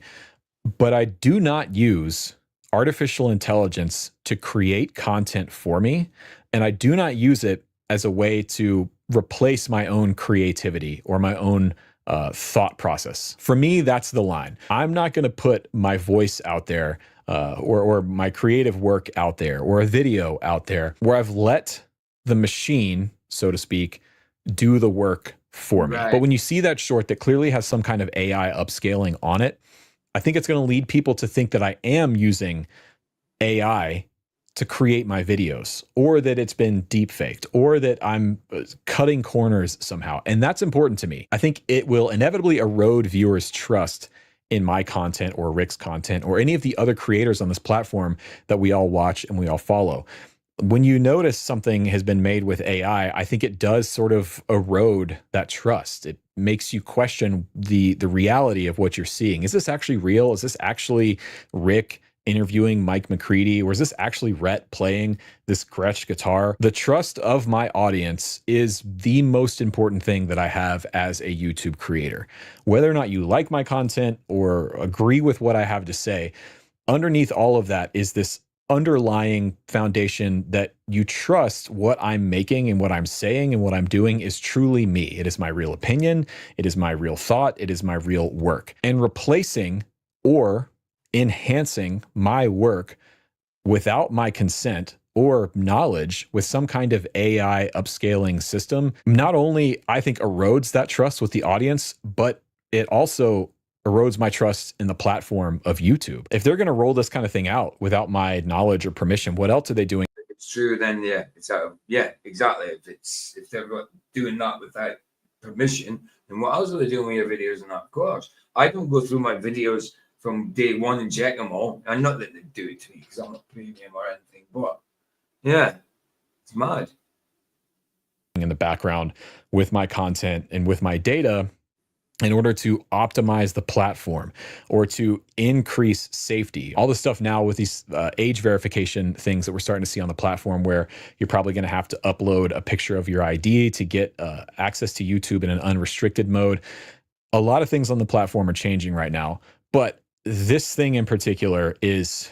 But I do not use artificial intelligence to create content for me. And I do not use it as a way to replace my own creativity or my own thought process. For me, that's the line. I'm not going to put my voice out there or my creative work out there or a video out there where I've let the machine, so to speak, do the work for me. Right. But when you see that short that clearly has some kind of AI upscaling on it, I think it's going to lead people to think that I am using AI to create my videos, or that it's been deep faked, or that I'm cutting corners somehow. And that's important to me. I think it will inevitably erode viewers' trust in my content or Rick's content or any of the other creators on this platform that we all watch and we all follow. When you notice something has been made with AI, I think it does sort of erode that trust. It makes you question the reality of what you're seeing. Is this actually real? Is this actually Rick interviewing Mike McCready, or is this actually Rhett playing this Gretsch guitar? The trust of my audience is the most important thing that I have as a YouTube creator. Whether or not you like my content or agree with what I have to say, underneath all of that is this underlying foundation that you trust what I'm making and what I'm saying and what I'm doing is truly me. It is my real opinion. It is my real thought. It is my real work. And replacing or enhancing my work without my consent or knowledge with some kind of AI upscaling system, not only I think erodes that trust with the audience, but it also erodes my trust in the platform of YouTube. If they're going to roll this kind of thing out without my knowledge or permission, what else are they doing? If it's true, then yeah, it's out of, yeah, exactly. If they're doing that without permission, then what else are they doing with your videos and that? Of course, I don't go through my videos from day one and check them all. And not that they do it to me because I'm not premium or anything, but yeah, it's mad. In the background with my content and with my data in order to optimize the platform or to increase safety. All this stuff now with these age verification things that we're starting to see on the platform, where you're probably going to have to upload a picture of your ID to get access to YouTube in an unrestricted mode. A lot of things on the platform are changing right now, but this thing in particular is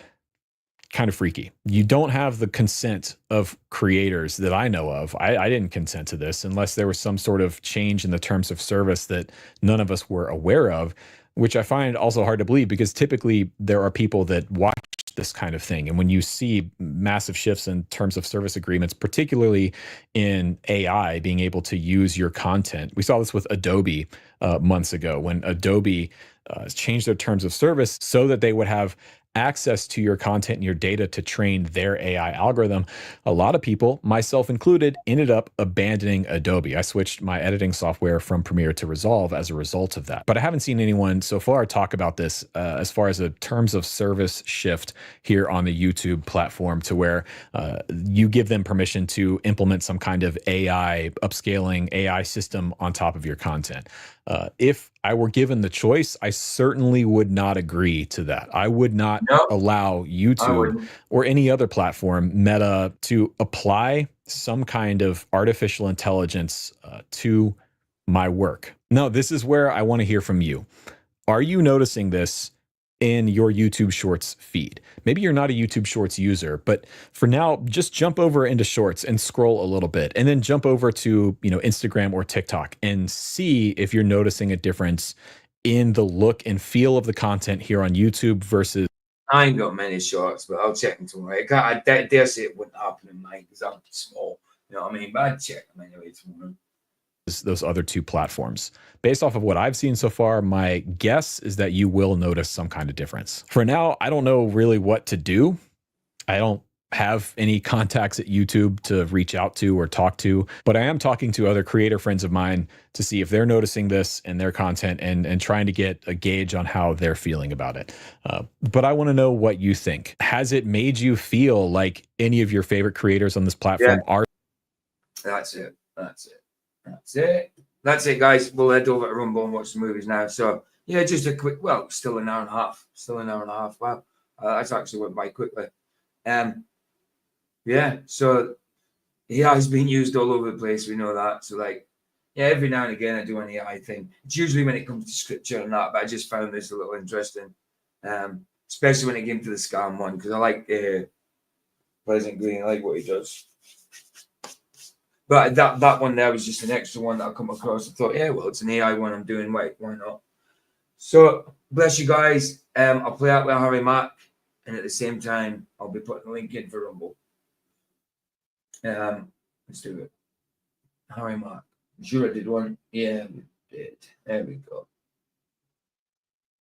kind of freaky. You don't have the consent of creators that I know of. I didn't consent to this unless there was some sort of change in the terms of service that none of us were aware of, which I find also hard to believe because typically there are people that watch this kind of thing. And when you see massive shifts in terms of service agreements, particularly in AI being able to use your content, we saw this with Adobe months ago when Adobe changed their terms of service so that they would have access to your content and your data to train their AI algorithm. A lot of people, myself included, ended up abandoning Adobe. I switched my editing software from Premiere to Resolve as a result of that. But I haven't seen anyone so far talk about this as far as a terms of service shift here on the YouTube platform to where you give them permission to implement some kind of AI upscaling AI system on top of your content. If I were given the choice, I certainly would not agree to that. I would not allow YouTube or any other platform, Meta, to apply some kind of artificial intelligence to my work. No, this is where I want to hear from you. Are you noticing this in your YouTube Shorts feed? Maybe you're not a YouTube Shorts user, but for now, just jump over into Shorts and scroll a little bit, and then jump over to, Instagram or TikTok and see if you're noticing a difference in the look and feel of the content here on YouTube versus. I ain't got many Shorts, but I'll check them tomorrow. I dare say it wouldn't happen in mine because I'm small. You know what I mean? But I'd check them anyway tomorrow. Those other two platforms. Based off of what I've seen so far, my guess is that you will notice some kind of difference. For now, I don't know really what to do. I don't have any contacts at YouTube to reach out to or talk to, but I am talking to other creator friends of mine to see if they're noticing this in their content and trying to get a gauge on how they're feeling about it. But I want to know what you think. Has it made you feel like any of your favorite creators on this platform are? That's it. That's it, guys. We'll head over to Rumble and watch the movies now. So, yeah, just a quick, still an hour and a half. Wow. That's actually went by quickly. Yeah, so he has been used all over the place. We know that. So, every now and again I do an AI thing. It's usually when it comes to scripture and that, but I just found this a little interesting, especially when it came to the scam one, because I like Pleasant Green. I like what he does. But that one there was just an extra one that I come across. I thought, it's an AI one I'm doing. Wait, why not? So, bless you guys. I'll play out with Harry Mack, and at the same time, I'll be putting a link in for Rumble. Let's do it. Harry Mack. Sure I did one. Yeah, we did. There we go.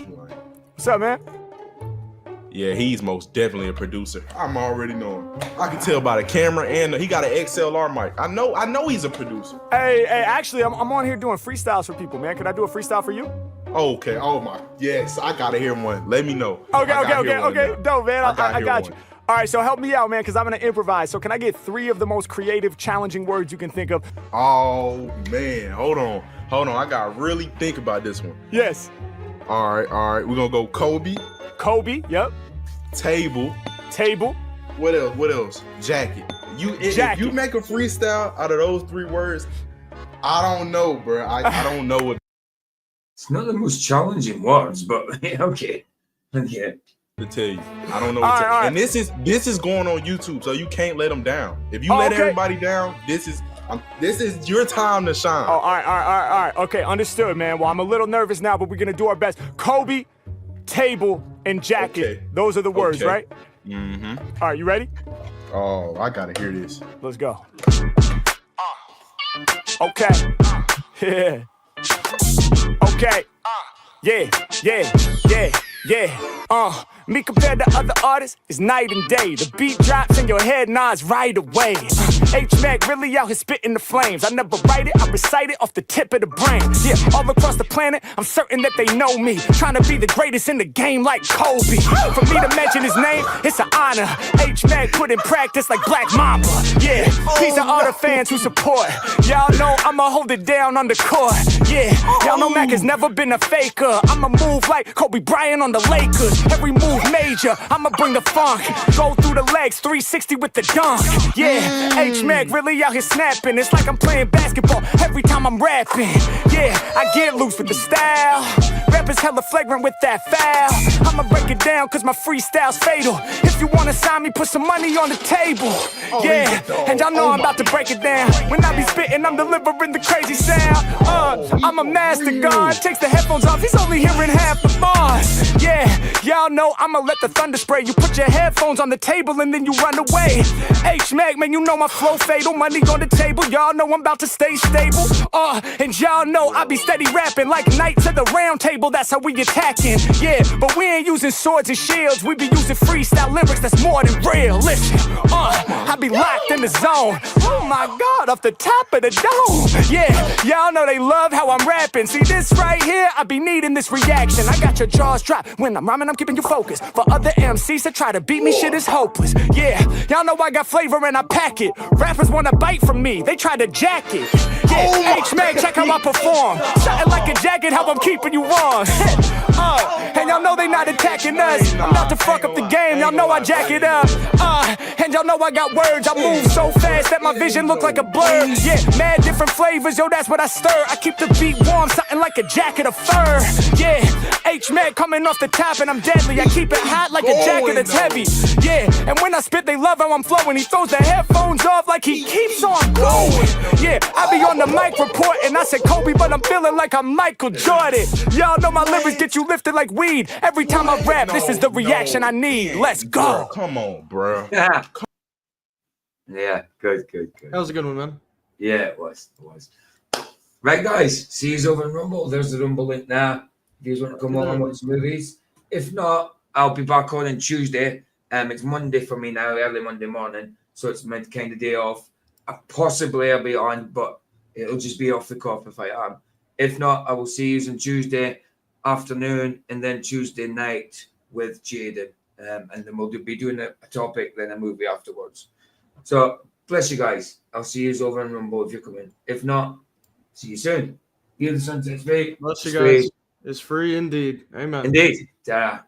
What's up, man? Yeah, he's most definitely a producer. I'm already knowing. I can tell by the camera, and he got an XLR mic. I know he's a producer. Hey, actually, I'm on here doing freestyles for people, man. Can I do a freestyle for you? Okay. Oh my. Yes, I gotta hear one. Let me know. Okay. Dope, man. I got you. All right, so help me out, man, because I'm gonna improvise. So can I get 3 of the most creative, challenging words you can think of? Oh man, hold on. I gotta really think about this one. Yes. All right. We're gonna go Kobe. Kobe. Yep. Table. Table. What else? What else? Jacket. If you make a freestyle out of those 3 words, I don't know, bro. I don't know what. It's not the most challenging words, but okay. Okay. To tell you, I don't know what to, and this is going on YouTube, so you can't let them down. If you let everybody down, this is your time to shine. Oh, all right. Okay, understood, man. Well, I'm a little nervous now, but we're gonna do our best. Kobe, table, and jacket. Okay. Those are the words, right? Mm-hmm. All right, you ready? Oh, I gotta hear this. Let's go. Okay. Yeah. Okay. Yeah. Me compared to other artists is night and day. The beat drops and your head nods right away. H-Mac really out here spitting the flames. I never write it, I recite it off the tip of the brain. Yeah, all across the planet, I'm certain that they know me. Trying to be the greatest in the game like Kobe. For me to mention his name, it's an honor. H-Mac put in practice like Black Mamba. Yeah, these are all the fans who support. Y'all know I'ma hold it down on the court. Yeah, y'all know Mac has never been a faker. I'ma move like Kobe Bryant on the Lakers. Every move major, I'ma bring the funk. Go through the legs, 360 with the dunk. Yeah, H-Mac really out here snapping. It's like I'm playing basketball every time I'm rapping. Yeah, I get loose with the style. Rappers hella flagrant with that foul. I'ma break it down cause my freestyle's fatal. If you wanna sign me, put some money on the table. Yeah, and y'all know I'm about to break it down. When I be spitting, I'm delivering the crazy sound. I'm a master god. Takes the headphones off, he's only hearing half the bars. Yeah, y'all know I'ma let the thunder spray. You put your headphones on the table and then you run away. H-Mac, man, you know my flow fatal. Money on the table, y'all know I'm about to stay stable. And y'all know I be steady rapping like Knights of the Round Table. That's how we attacking. Yeah, but we ain't using swords and shields. We be using freestyle lyrics that's more than real. Listen, I be locked in the zone. Oh my God, off the top of the dome. Yeah, y'all know they love how I'm rapping. See this right here, I be needing this reaction. I got your jaws dropped. When I'm rhyming, I'm keeping you focused. For other MCs that try to beat me, shit is hopeless. Yeah, y'all know I got flavor and I pack it. Rappers wanna bite from me, they try to jack it. Yeah, H-Mac, check how I perform. Something like a jacket, how I'm keeping you warm. And y'all know they not attacking us. I'm about to fuck up the game, y'all know I jack it up. And y'all know I got words, I move so fast that my vision look like a blur. Yeah, mad different flavors, yo, that's what I stir. I keep the beat warm, something like a jacket of fur. Yeah, H-Mac coming off the top and I'm deadly. I keep it hot like a jacket that's heavy. Yeah, and when I spit, they love how I'm flowing. He throws the headphones off like he keeps on going. Yeah, I be on the mic reporting. I said Kobe, but I'm feeling like I'm Michael Jordan. Y'all know my lyrics get you lifted like weed. Every time I rap, this is the reaction I need. Let's go. Come on, bro. Yeah, good. That was a good one, man. Yeah, it was. Right, guys, see you over in Rumble. There's the Rumble link now. If you guys want to come on and watch movies. If not, I'll be back on Tuesday. It's Monday for me now, early Monday morning. So it's my kind of day off. Possibly I'll be on, but it'll just be off the cuff if I am. If not, I will see you on Tuesday afternoon and then Tuesday night with Jaden. And then we'll be doing a topic, then a movie afterwards. So bless you guys. I'll see you over in Rumble if you're coming. If not, see you soon. Hear the Sunset's free. Bless you guys. It's free indeed. Amen. Indeed. Ta-ra.